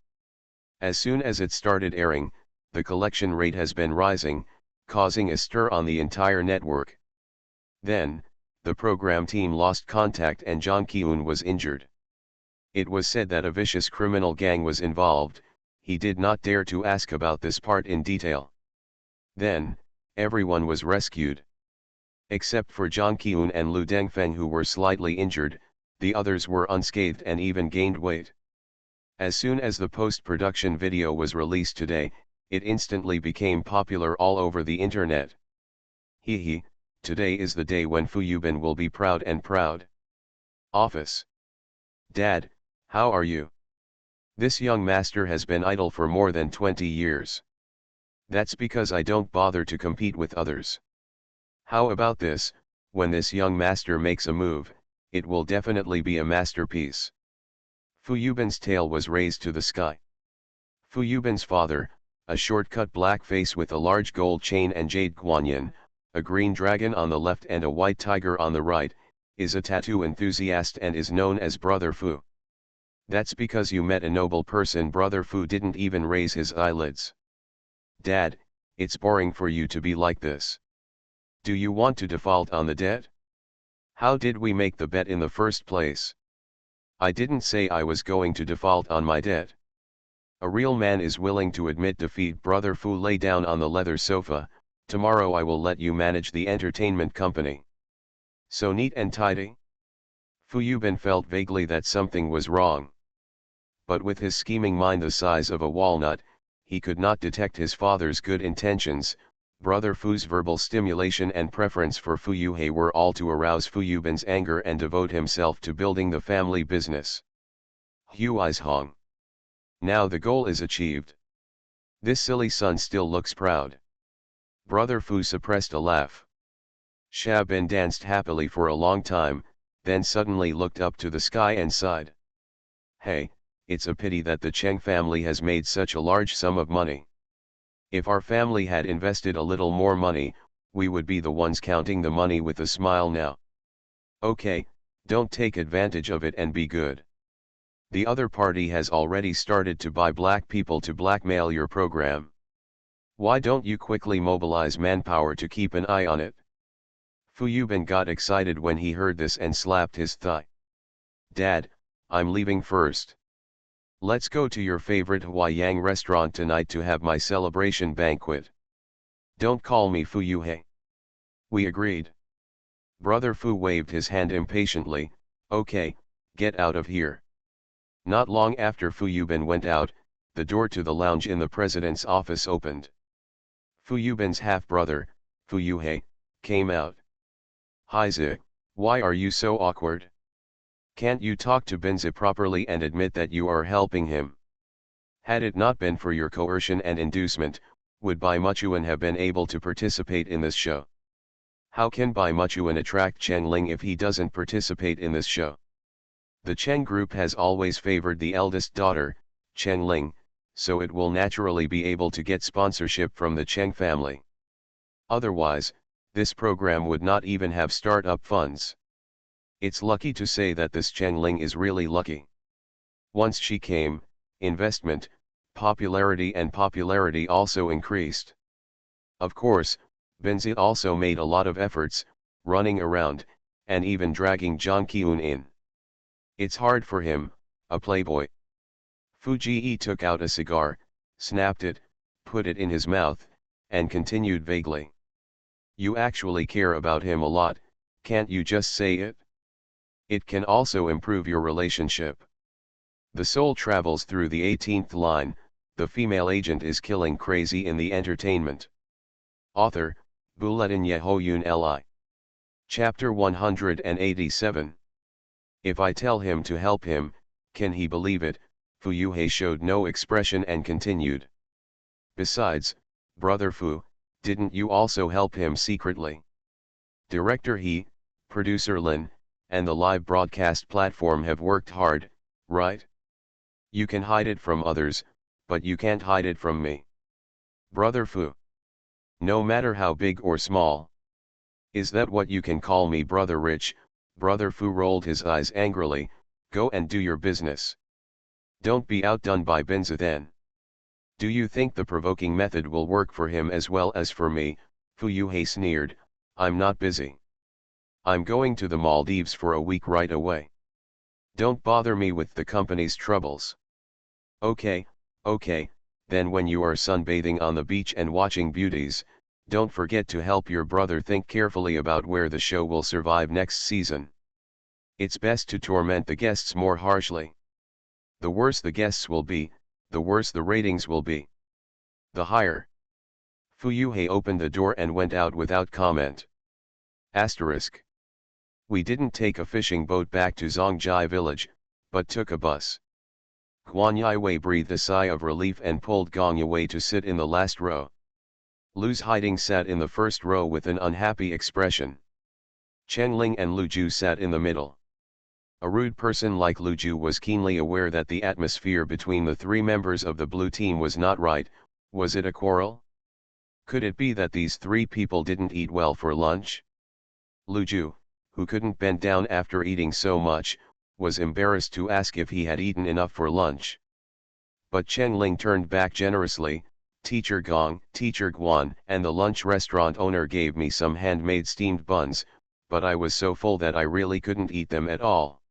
As soon as it started airing, the collection rate has been rising, causing a stir on the entire network. Then, the program team lost contact and Zhang Qiun was injured. It was said that a vicious criminal gang was involved. He did not dare to ask about this part in detail. Then, everyone was rescued. Except for Zhang Qiun and Lu Dengfeng, who were slightly injured, the others were unscathed and even gained weight. As soon as the post-production video was released today, it instantly became popular all over the internet. Hee, today is the day when Fu Yubin will be proud and proud. Office. Dad, how are you? This young master has been idle for more than 20 years. That's because I don't bother to compete with others. How about this, when this young master makes a move, it will definitely be a masterpiece. Fu Yubin's tail was raised to the sky. Fu Yubin's father, a short-cut black face with a large gold chain and jade guanyin, a green dragon on the left and a white tiger on the right, is a tattoo enthusiast and is known as Brother Fu. That's because you met a noble person. Brother Fu didn't even raise his eyelids. Dad, it's boring for you to be like this. Do you want to default on the debt? How did we make the bet in the first place? I didn't say I was going to default on my debt. A real man is willing to admit defeat. Brother Fu lay down on the leather sofa. Tomorrow I will let you manage the entertainment company. So neat and tidy? Fu Yubin felt vaguely that something was wrong. But with his scheming mind the size of a walnut, he could not detect his father's good intentions. Brother Fu's verbal stimulation and preference for Fu Yuhei were all to arouse Fu Yubin's anger and devote himself to building the family business. Hui's Hong. Now the goal is achieved. This silly son still looks proud. Brother Fu suppressed a laugh. Shabin danced happily for a long time, then suddenly looked up to the sky and sighed. Hey, it's a pity that the Cheng family has made such a large sum of money. If our family had invested a little more money, we would be the ones counting the money with a smile now. Okay, don't take advantage of it and be good. The other party has already started to buy black people to blackmail your program. Why don't you quickly mobilize manpower to keep an eye on it? Fu Yubin got excited when he heard this and slapped his thigh. Dad, I'm leaving first. Let's go to your favorite Huayang restaurant tonight to have my celebration banquet. Don't call me Fu Yuhei. We agreed. Brother Fu waved his hand impatiently. Okay, get out of here. Not long after Fu Yubin went out, the door to the lounge in the president's office opened. Fu Yubin's half-brother, Fu Yuhei, came out. Hi Zi, why are you so awkward? Can't you talk to Binzi properly and admit that you are helping him? Had it not been for your coercion and inducement, would Bai Muchuan have been able to participate in this show? How can Bai Muchuan attract Chen Ling if he doesn't participate in this show? The Chen group has always favored the eldest daughter, Chen Ling, so it will naturally be able to get sponsorship from the Chen family. Otherwise, this program would not even have start-up funds. It's lucky to say that this Chen Ling is really lucky. Once she came, investment, popularity also increased. Of course, Binzi also made a lot of efforts, running around, and even dragging Zhang Qiun in. It's hard for him, a playboy. Fu Jie took out a cigar, snapped it, put it in his mouth, and continued vaguely. You actually care about him a lot, can't you just say it? It can also improve your relationship. The soul travels through the 18th line, the female agent is killing crazy in the entertainment. Author, Bulletin Yehoyun Li. Chapter 187. If I tell him to help him, can he believe it? Fu Yuhei showed no expression and continued. Besides, Brother Fu, didn't you also help him secretly? Director He, Producer Lin, and the live broadcast platform have worked hard, right? You can hide it from others, but you can't hide it from me. Brother Fu. No matter how big or small. Is that what you can call me, Brother Rich? Brother Fu rolled his eyes angrily. Go and do your business. Don't be outdone by Binzi then. Do you think the provoking method will work for him as well as for me? Fu Yuhei sneered. I'm not busy. I'm going to the Maldives for a week right away. Don't bother me with the company's troubles. Okay, then when you are sunbathing on the beach and watching beauties, don't forget to help your brother think carefully about where the show will survive next season. It's best to torment the guests more harshly. The worse the guests will be, the worse the ratings will be. The higher. Fu Yuhei opened the door and went out without comment. Asterisk. We didn't take a fishing boat back to Zongjai village, but took a bus. Guan Yiwei breathed a sigh of relief and pulled Gong Yiwei to sit in the last row. Lu's Hiding sat in the first row with an unhappy expression. Chen Ling and Lu Ju sat in the middle. A rude person like Lu Ju was keenly aware that the atmosphere between the three members of the blue team was not right. Was it a quarrel? Could it be that these three people didn't eat well for lunch? Lu Ju, who couldn't bend down after eating so much, was embarrassed to ask if he had eaten enough for lunch. But Chen Ling turned back generously. Teacher Gong, Teacher Guan, and the lunch restaurant owner gave me some handmade steamed buns, but I was so full that I really couldn't eat them at all.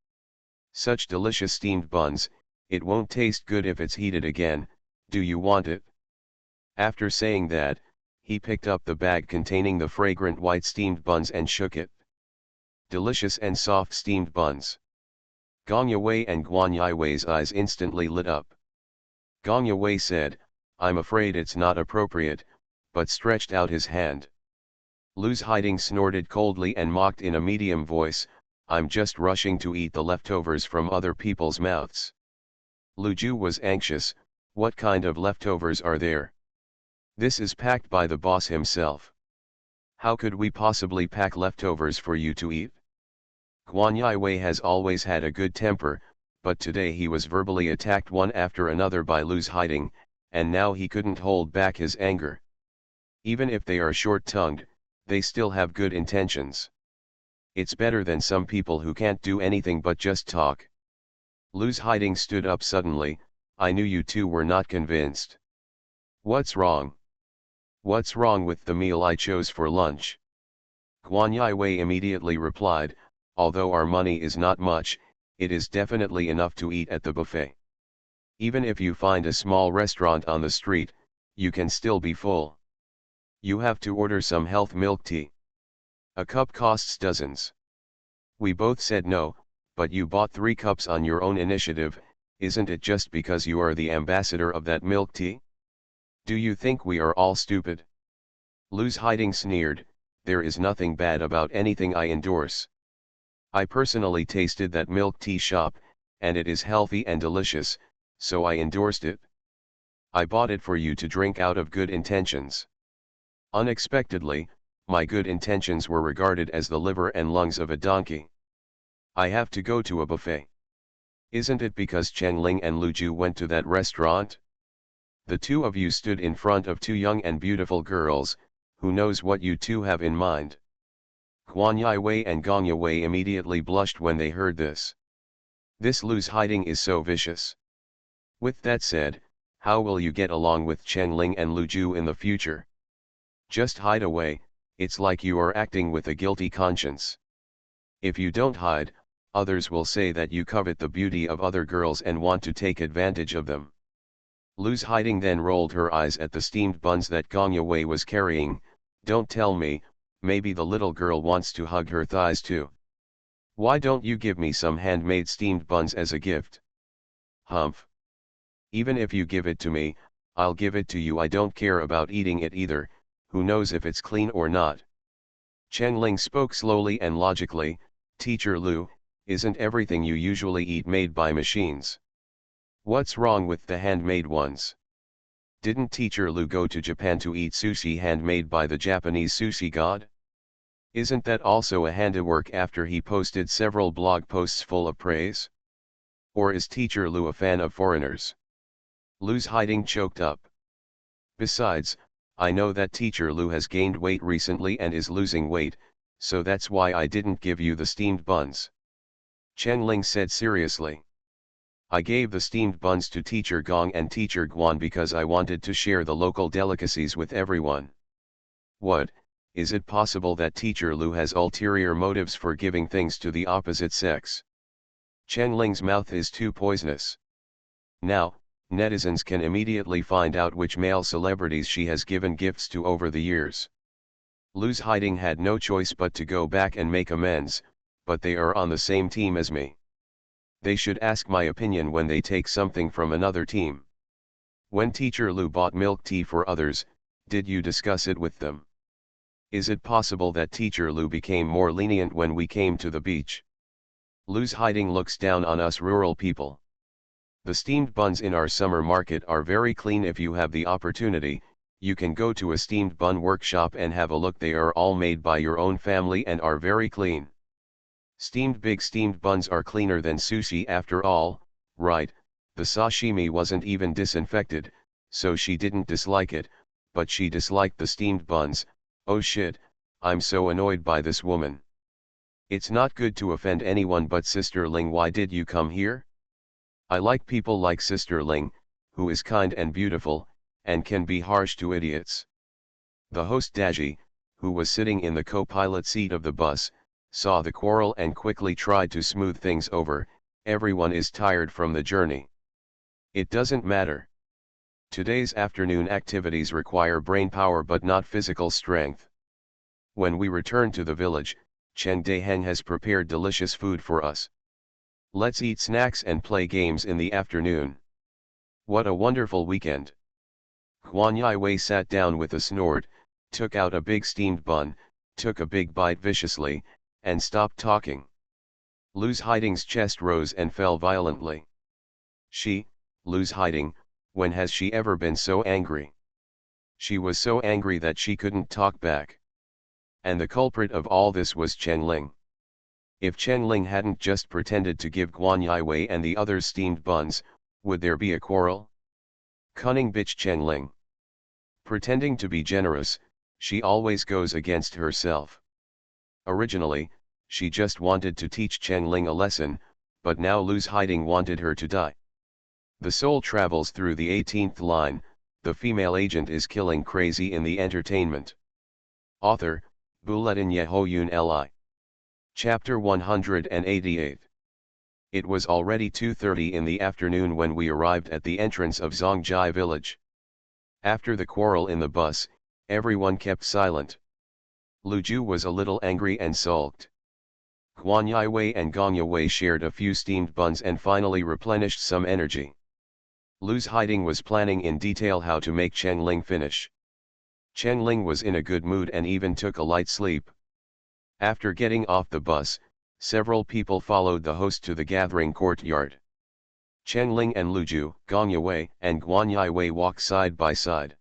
Such delicious steamed buns, it won't taste good if it's heated again. Do you want it? After saying that, he picked up the bag containing the fragrant white steamed buns and shook it. Delicious and soft steamed buns. Gong Yiwei and Guan Yiwei's eyes instantly lit up. Gong Yiwei said, I'm afraid it's not appropriate, but stretched out his hand. Lu's Hiding snorted coldly and mocked in a medium voice, I'm just rushing to eat the leftovers from other people's mouths. Lu Ju was anxious, what kind of leftovers are there? This is packed by the boss himself. How could we possibly pack leftovers for you to eat? Guan Yiwei has always had a good temper, but today he was verbally attacked one after another by Lu's Hiding, and now he couldn't hold back his anger. Even if they are short-tongued, they still have good intentions. It's better than some people who can't do anything but just talk. Lu's Hiding stood up suddenly. I knew you two were not convinced. What's wrong? What's wrong with the meal I chose for lunch? Guan Yiwei immediately replied, although our money is not much, it is definitely enough to eat at the buffet. Even if you find a small restaurant on the street, you can still be full. You have to order some health milk tea. A cup costs dozens. We both said no, but you bought 3 cups on your own initiative. Isn't it just because you are the ambassador of that milk tea? Do you think we are all stupid? Luz Hiding sneered, there is nothing bad about anything I endorse. I personally tasted that milk tea shop, and it is healthy and delicious, so I endorsed it. I bought it for you to drink out of good intentions. Unexpectedly, my good intentions were regarded as the liver and lungs of a donkey. I have to go to a buffet. Isn't it because Chengling and Luju went to that restaurant? The two of you stood in front of 2 young and beautiful girls. Who knows what you two have in mind? Guan Yiwei and Gong Yiwei immediately blushed when they heard this. This Luz Hiding is so vicious. With that said, how will you get along with Chengling and Luju in the future? Just hide away, it's like you are acting with a guilty conscience. If you don't hide, others will say that you covet the beauty of other girls and want to take advantage of them. Luz Hiding then rolled her eyes at the steamed buns that Gong Yiwei was carrying. Don't tell me, maybe the little girl wants to hug her thighs too. Why don't you give me some handmade steamed buns as a gift? Humph. Even if you give it to me, I'll give it to you. I don't care about eating it either, who knows if it's clean or not. Chengling spoke slowly and logically, Teacher Lu, isn't everything you usually eat made by machines? What's wrong with the handmade ones? Didn't Teacher Lu go to Japan to eat sushi handmade by the Japanese sushi god? Isn't that also a handiwork after he posted several blog posts full of praise? Or is Teacher Lu a fan of foreigners? Luz Hiding choked up. Besides, I know that Teacher Lu has gained weight recently and is losing weight, so that's why I didn't give you the steamed buns. Chengling said seriously. I gave the steamed buns to Teacher Gong and Teacher Guan because I wanted to share the local delicacies with everyone. What, is it possible that Teacher Lu has ulterior motives for giving things to the opposite sex? Chengling's mouth is too poisonous. Now, netizens can immediately find out which male celebrities she has given gifts to over the years. Luz Hiding had no choice but to go back and make amends, but they are on the same team as me. They should ask my opinion when they take something from another team. When Teacher Lu bought milk tea for others, did you discuss it with them? Is it possible that Teacher Lu became more lenient when we came to the beach? Luz Hiding looks down on us rural people. The steamed buns in our summer market are very clean. If you have the opportunity, you can go to a steamed bun workshop and have a look. They are all made by your own family and are very clean. Big steamed buns are cleaner than sushi after all, right? The sashimi wasn't even disinfected, so she didn't dislike it, but she disliked the steamed buns. Oh shit, I'm so annoyed by this woman. It's not good to offend anyone, but Sister Ling, why did you come here? I like people like Sister Ling, who is kind and beautiful, and can be harsh to idiots. The host Daji, who was sitting in the co-pilot seat of the bus, saw the quarrel and quickly tried to smooth things over. Everyone is tired from the journey. It doesn't matter. Today's afternoon activities require brain power but not physical strength. When we return to the village, Cheng Deheng has prepared delicious food for us. Let's eat snacks and play games in the afternoon. What a wonderful weekend. Huan Yiwei sat down with a snort, took out a big steamed bun, took a big bite viciously, and stopped talking. Luz Hiding's chest rose and fell violently. Luz Hiding, when has she ever been so angry? She was so angry that she couldn't talk back. And the culprit of all this was Chengling. If Chengling hadn't just pretended to give Guan Yiwei and the others steamed buns, would there be a quarrel? Cunning bitch Chengling. Pretending to be generous, she always goes against herself. Originally, she just wanted to teach Chengling a lesson, but now Luz Hiding wanted her to die. The soul travels through the 18th line. The female agent is killing crazy in the entertainment. Author, Buletin Yehoyun Li. Chapter 188. It was already 2:30 in the afternoon when we arrived at the entrance of Zongjai village. After the quarrel in the bus, everyone kept silent. Luju was a little angry and sulked. Guanyaiwei and Gongyawei shared a few steamed buns and finally replenished some energy. Lu's hiding was planning in detail how to make Chengling finish. Chengling was in a good mood and even took a light sleep. After getting off the bus, several people followed the host to the gathering courtyard. Chengling and Luju, Gongyawei, and Guanyaiwei walked side by side.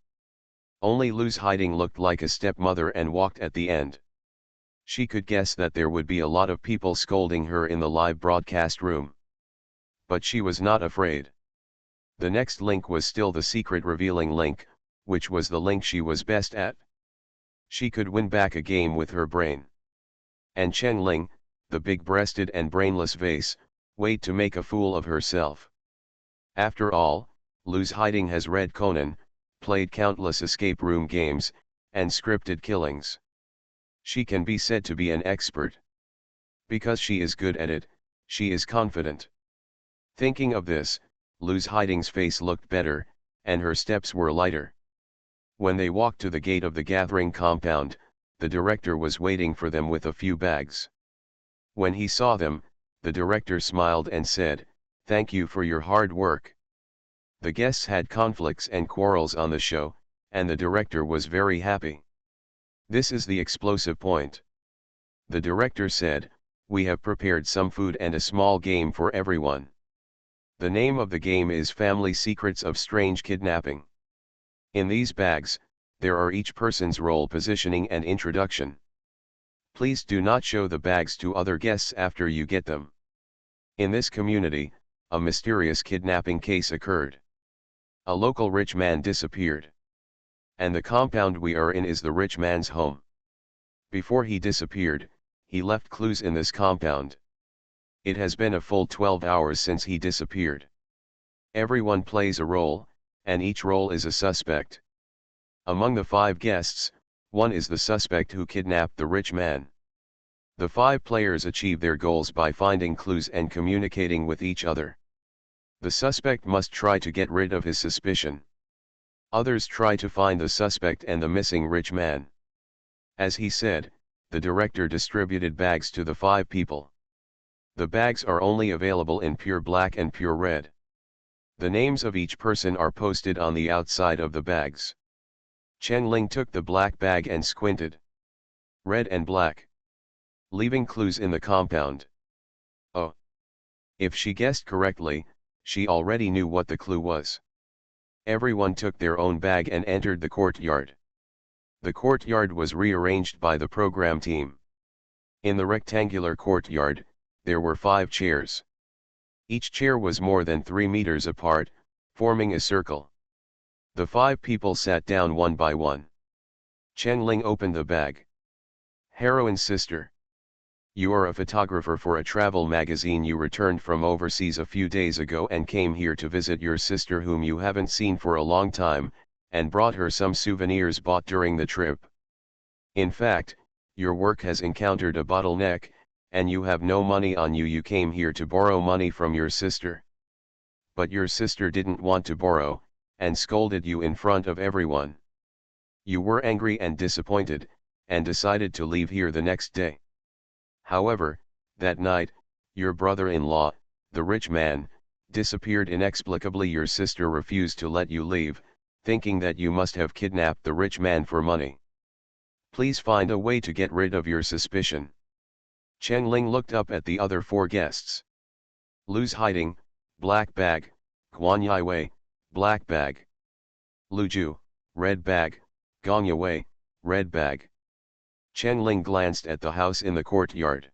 Only Lu's hiding looked like a stepmother and walked at the end. She could guess that there would be a lot of people scolding her in the live broadcast room. But she was not afraid. The next link was still the secret revealing link, which was the link she was best at. She could win back a game with her brain. And Chengling, the big-breasted and brainless vase, wait to make a fool of herself. After all, Lu's hiding has read Conan, played countless escape room games, and scripted killings. She can be said to be an expert. Because she is good at it, she is confident. Thinking of this, Lu's hiding's face looked better, and her steps were lighter. When they walked to the gate of the gathering compound, the director was waiting for them with a few bags. When he saw them, the director smiled and said, "Thank you for your hard work." The guests had conflicts and quarrels on the show, and the director was very happy. This is the explosive point. The director said, "We have prepared some food and a small game for everyone. The name of the game is Family Secrets of Strange Kidnapping. In these bags, there are each person's role positioning and introduction. Please do not show the bags to other guests after you get them." In this community, a mysterious kidnapping case occurred. A local rich man disappeared. And the compound we are in is the rich man's home. Before he disappeared, he left clues in this compound. It has been a full 12 hours since he disappeared. Everyone plays a role, and each role is a suspect. Among the 5 guests, one is the suspect who kidnapped the rich man. The 5 players achieve their goals by finding clues and communicating with each other. The suspect must try to get rid of his suspicion. Others try to find the suspect and the missing rich man. As he said, the director distributed bags to the 5 people. The bags are only available in pure black and pure red. The names of each person are posted on the outside of the bags. Chengling took the black bag and squinted. Red and black. Leaving clues in the compound. Oh. If she guessed correctly, she already knew what the clue was. Everyone took their own bag and entered the courtyard. The courtyard was rearranged by the program team. In the rectangular courtyard, there were 5 chairs. Each chair was more than 3 meters apart, forming a circle. The 5 people sat down one by one. Chengling opened the bag. "Heroine's sister. You are a photographer for a travel magazine. You returned from overseas a few days ago and came here to visit your sister whom you haven't seen for a long time, and brought her some souvenirs bought during the trip. In fact, your work has encountered a bottleneck, and you have no money on you. You came here to borrow money from your sister. But your sister didn't want to borrow, and scolded you in front of everyone. You were angry and disappointed, and decided to leave here the next day. However, that night, your brother-in-law, the rich man, disappeared inexplicably. Your sister refused to let you leave, thinking that you must have kidnapped the rich man for money. Please find a way to get rid of your suspicion." Chengling looked up at the other 4 guests. Lu's hiding, black bag; Guanyaiwei, black bag; Luju, red bag; Gongyawei, red bag. Chengling glanced at the house in the courtyard.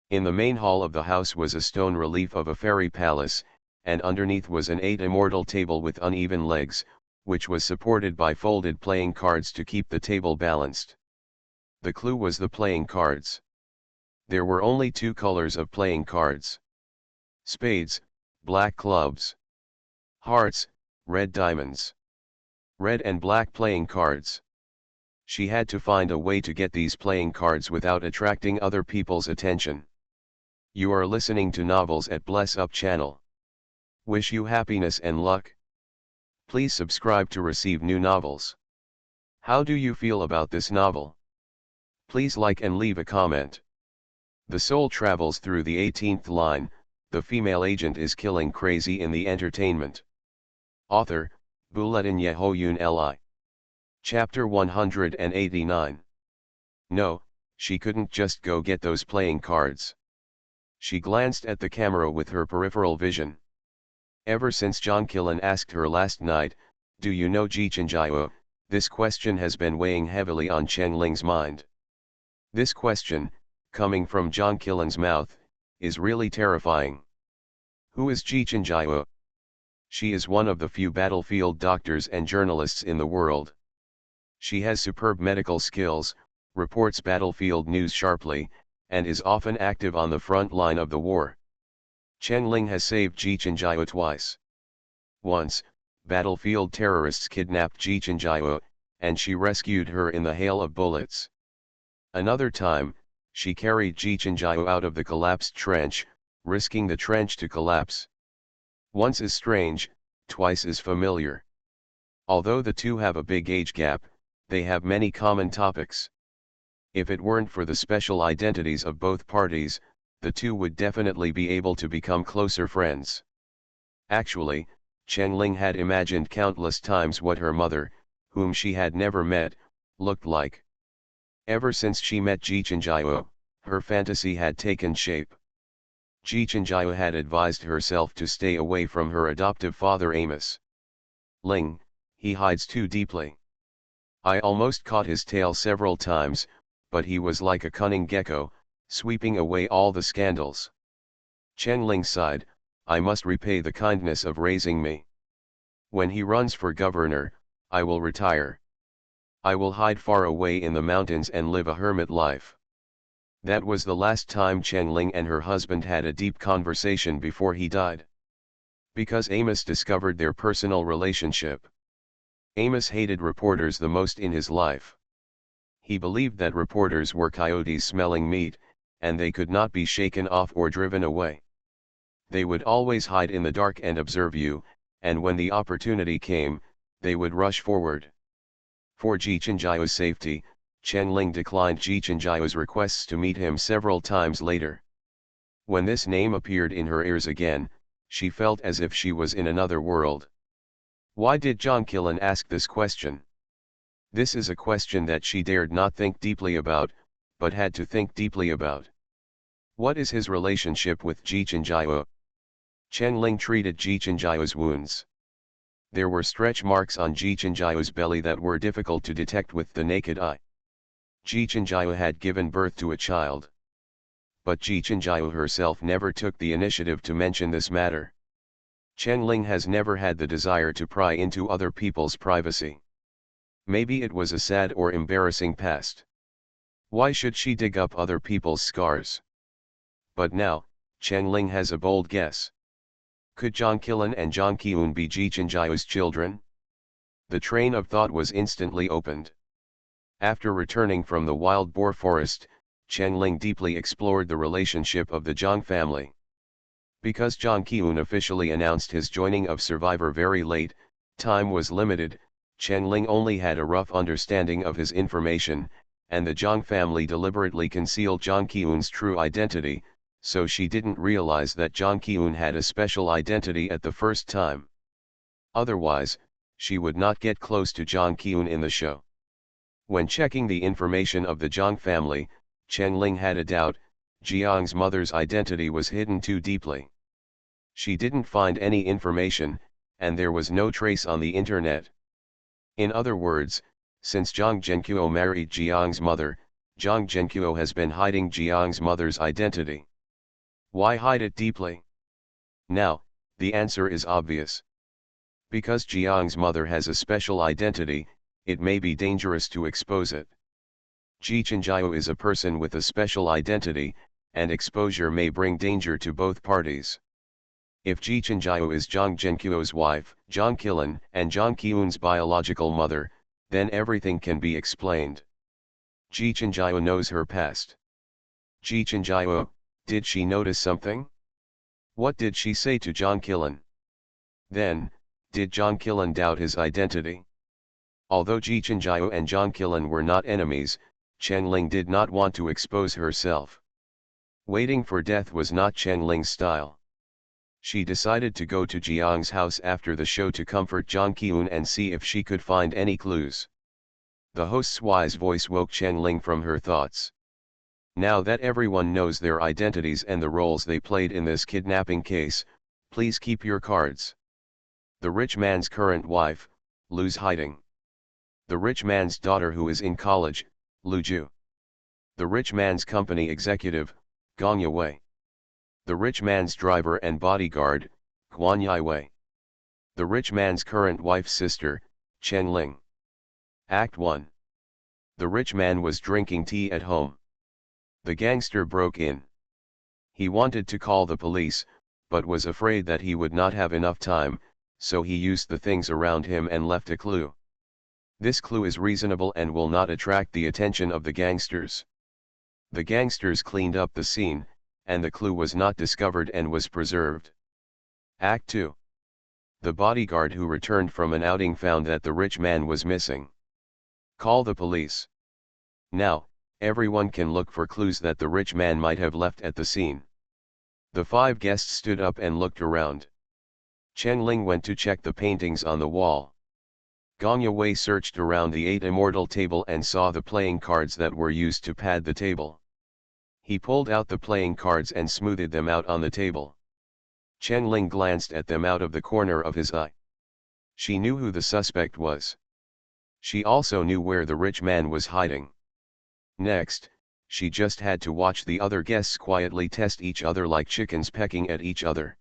In the main hall of the house was a stone relief of a fairy palace, and underneath was an 8 immortal table with uneven legs, which was supported by folded playing cards to keep the table balanced. The clue was the playing cards. There were only 2 colors of playing cards: spades, black clubs; hearts, red diamonds. Red and black playing cards. She had to find a way to get these playing cards without attracting other people's attention. You are listening to Novels at Bless Up channel. Wish you happiness and luck. Please subscribe to receive new novels. How do you feel about this novel? Please like and leave a comment. The soul travels through the 18th line, the female agent is killing crazy in the entertainment. Author, Buletin Yehoyun Li. Chapter 189. No, she couldn't just go get those playing cards. She glanced at the camera with her peripheral vision. Ever since John Killen asked her last night, "Do you know Jichenjiao?" this question has been weighing heavily on Chen Ling's mind. This question, coming from John Killen's mouth, is really terrifying. Who is Jichenjiao? She is one of the few battlefield doctors and journalists in the world. She has superb medical skills, reports battlefield news sharply, and is often active on the front line of the war. Chen Ling has saved Jichenjiao twice. Once, battlefield terrorists kidnapped Jichenjiao, and she rescued her in the hail of bullets. Another time, she carried Jichenjiao out of the collapsed trench, risking the trench to collapse. Once is strange, twice is familiar. Although the two have a big age gap, they have many common topics. If it weren't for the special identities of both parties, the two would definitely be able to become closer friends. Actually, Chen Ling had imagined countless times what her mother, whom she had never met, looked like. Ever since she met Jichenjiao, her fantasy had taken shape. Jichenjiao had advised herself to stay away from her adoptive father Amos. Ling, he hides too deeply. I almost caught his tail several times, but he was like a cunning gecko, sweeping away all the scandals. Chen Ling sighed, I must repay the kindness of raising me. When he runs for governor, I will retire. I will hide far away in the mountains and live a hermit life. That was the last time Chen Ling and her husband had a deep conversation before he died. Because Amos discovered their personal relationship. Amos hated reporters the most in his life. He believed that reporters were coyotes smelling meat, and they could not be shaken off or driven away. They would always hide in the dark and observe you, and when the opportunity came, they would rush forward. For Jichenjiao's safety, Chen Ling declined Jichenjiao's requests to meet him several times later. When this name appeared in her ears again, she felt as if she was in another world. Why did John Killen ask this question? This is a question that she dared not think deeply about, but had to think deeply about. What is his relationship with Jichenjiao? Chen Ling treated Jichenjiao's wounds. There were stretch marks on Jichenjiao's belly that were difficult to detect with the naked eye. Jichenjiao had given birth to a child. But Jichenjiao herself never took the initiative to mention this matter. Chen Ling has never had the desire to pry into other people's privacy. Maybe it was a sad or embarrassing past. Why should she dig up other people's scars? But now, Chen Ling has a bold guess. Could John Killen and John Kiun be Jichenjiao's children? The train of thought was instantly opened. After returning from the wild boar forest, Chen Ling deeply explored the relationship of the Zhang family. Because John Kiun officially announced his joining of Survivor very late, time was limited, Chen Ling only had a rough understanding of his information, and the Zhang family deliberately concealed John Kiun's true identity, so she didn't realize that John Kiun had a special identity at the first time. Otherwise, she would not get close to John Kiun in the show. When checking the information of the Zhang family, Chen Ling had a doubt, Jiang's mother's identity was hidden too deeply. She didn't find any information, and there was no trace on the internet. In other words, since Zhang Zhenqiu married Jiang's mother, Zhang Zhenqiu has been hiding Jiang's mother's identity. Why hide it deeply? Now, the answer is obvious. Because Jiang's mother has a special identity, it may be dangerous to expose it. Jichenjiao is a person with a special identity, and exposure may bring danger to both parties. If Jichenjiao is Zhang Zhenqiu's wife, Zhang Killen, and Zhang Kiun's biological mother, then everything can be explained. Jichenjiao knows her past. Jichenjiao, Did she notice something? What did she say to John Killen? Then, did John Killen doubt his identity? Although Ji Chenjiao and John Killen were not enemies, Chen Ling did not want to expose herself. Waiting for death was not Chen Ling's style. She decided to go to Jiang's house after the show to comfort Zhang Qiun and see if she could find any clues. The host's wise voice woke Chen Ling from her thoughts. Now that everyone knows their identities and the roles they played in this kidnapping case, please keep your cards. The rich man's current wife, Lu's hiding. The rich man's daughter who is in college, Lu Ju. The rich man's company executive, Gong Yewei. The rich man's driver and bodyguard, Guan Yiwei. The rich man's current wife's sister, Chen Ling. Act 1. The rich man was drinking tea at home. The gangster broke in. He wanted to call the police, but was afraid that he would not have enough time, so he used the things around him and left a clue. This clue is reasonable and will not attract the attention of the gangsters. The gangsters cleaned up the scene, and the clue was not discovered and was preserved. Act 2. The bodyguard who returned from an outing found that the rich man was missing. Call the police. Now, everyone can look for clues that the rich man might have left at the scene. The 5 guests stood up and looked around. Chen Ling went to check the paintings on the wall. Gong Yewei searched around the 8 immortal table and saw the playing cards that were used to pad the table. He pulled out the playing cards and smoothed them out on the table. Chen Ling glanced at them out of the corner of his eye. She knew who the suspect was. She also knew where the rich man was hiding. Next, she just had to watch the other guests quietly test each other like chickens pecking at each other.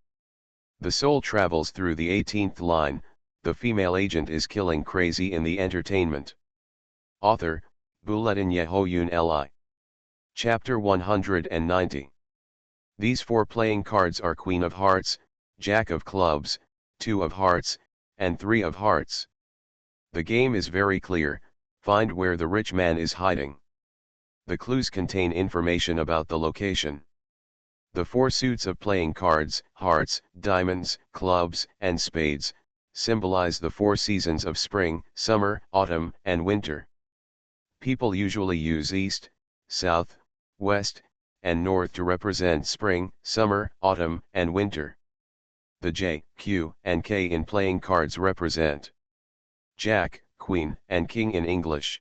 The soul travels through the 18th line. The female agent is killing crazy in the entertainment. Author, Buletin Yehoyun Li. Chapter 190. These 4 playing cards are Queen of Hearts, Jack of Clubs, 2 of Hearts, and 3 of Hearts. The game is very clear, find where the rich man is hiding. The clues contain information about the location. The 4 suits of playing cards, hearts, diamonds, clubs, and spades, symbolize the 4 seasons of spring, summer, autumn, and winter. People usually use east, south, west, and north to represent spring, summer, autumn, and winter. The J, Q, and K in playing cards represent Jack, Queen, and King in English.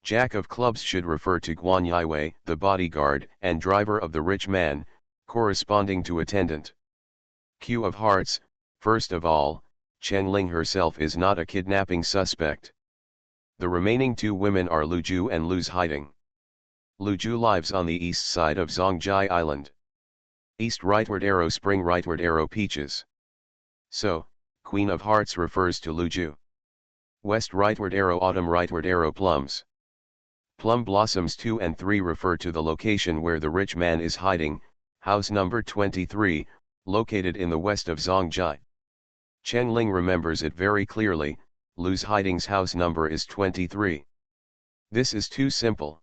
Jack of Clubs should refer to Guan Yiwei, the bodyguard and driver of the rich man, corresponding to attendant. Q of Hearts, first of all, Chen Ling herself is not a kidnapping suspect. The remaining 2 women are Lu Ju and Lu's hiding. Lu Ju lives on the east side of Zongjai Island. East rightward arrow spring rightward arrow peaches. So, Queen of Hearts refers to Lu Ju. West rightward arrow autumn rightward arrow plums. Plum blossoms 2 and 3 refer to the location where the rich man is hiding, house number 23, located in the west of Zongjai. Chen Ling remembers it very clearly, Lu's hiding's house number is 23. This is too simple.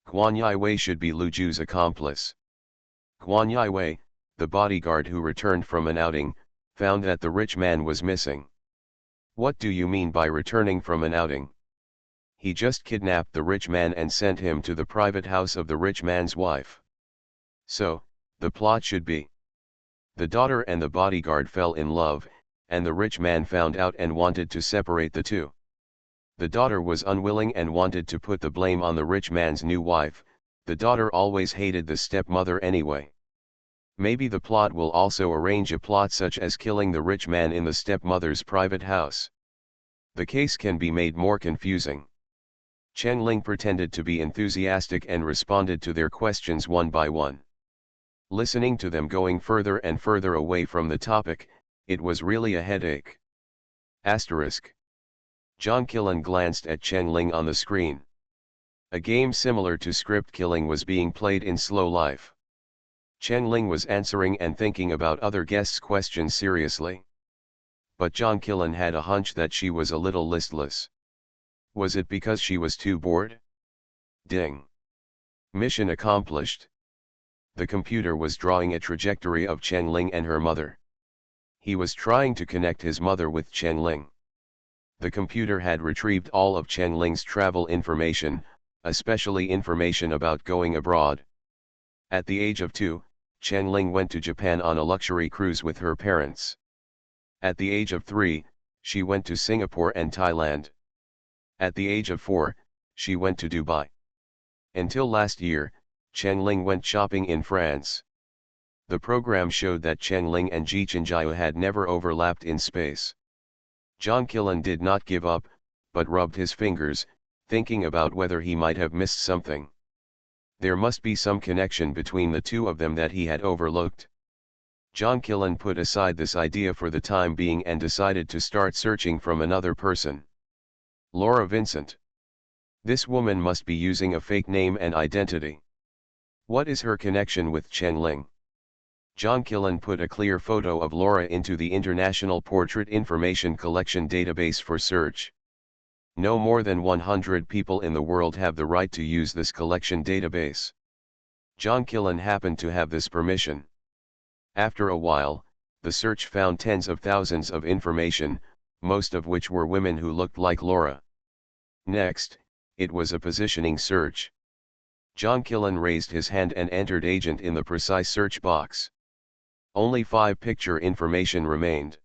Guan Yiwei should be Lu Ju's accomplice. Guan Yiwei, the bodyguard who returned from an outing, found that the rich man was missing. What do you mean by returning from an outing? He just kidnapped the rich man and sent him to the private house of the rich man's wife. So, the plot should be: the daughter and the bodyguard fell in love, and the rich man found out and wanted to separate the 2. The daughter was unwilling and wanted to put the blame on the rich man's new wife. The daughter always hated the stepmother anyway. Maybe the plot will also arrange a plot such as killing the rich man in the stepmother's private house. The case can be made more confusing. Chen Ling pretended to be enthusiastic and responded to their questions one by one. Listening to them going further and further away from the topic, it was really a headache. Asterisk. John Killen glanced at Chen Ling on the screen. A game similar to script killing was being played in slow life. Chen Ling was answering and thinking about other guests' questions seriously. But John Killen had a hunch that she was a little listless. Was it because she was too bored? Ding. Mission accomplished. The computer was drawing a trajectory of Changling and her mother. He was trying to connect his mother with Changling. The computer had retrieved all of Changling's travel information, especially information about going abroad. At the age of 2, Changling went to Japan on a luxury cruise with her parents. At the age of 3, she went to Singapore and Thailand. At the age of 4, she went to Dubai. Until last year, Changling went shopping in France. The program showed that Changling and Ji Chenjiao had never overlapped in space. John Killen did not give up, but rubbed his fingers, thinking about whether he might have missed something. There must be some connection between the two of them that he had overlooked. John Killen put aside this idea for the time being and decided to start searching from another person. Laura Vincent. This woman must be using a fake name and identity. What is her connection with Changling? John Killen put a clear photo of Laura into the International Portrait Information Collection database for search. No more than 100 people in the world have the right to use this collection database. John Killen happened to have this permission. After a while, the search found tens of thousands of information, most of which were women who looked like Laura. Next, it was a positioning search. John Killen raised his hand and entered agent in the precise search box. Only 5 picture information remained.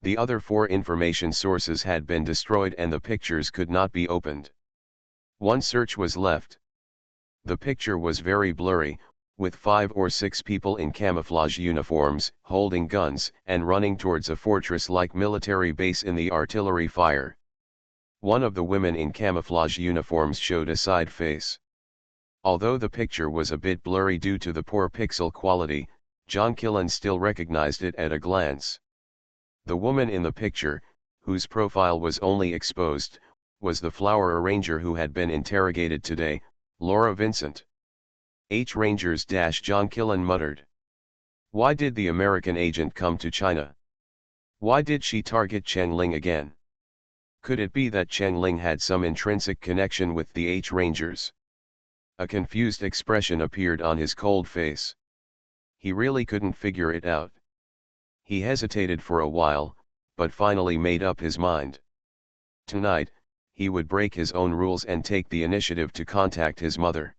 The other 4 information sources had been destroyed and the pictures could not be opened. One search was left. The picture was very blurry, with 5 or 6 people in camouflage uniforms, holding guns, and running towards a fortress-like military base in the artillery fire. One of the women in camouflage uniforms showed a side face. Although the picture was a bit blurry due to the poor pixel quality, John Killen still recognized it at a glance. The woman in the picture, whose profile was only exposed, was the flower arranger who had been interrogated today, Laura Vincent. Rangers - John Killen muttered. Why did the American agent come to China? Why did she target Changling again? Could it be that Changling had some intrinsic connection with the Rangers? A confused expression appeared on his cold face. He really couldn't figure it out. He hesitated for a while, but finally made up his mind. Tonight, he would break his own rules and take the initiative to contact his mother.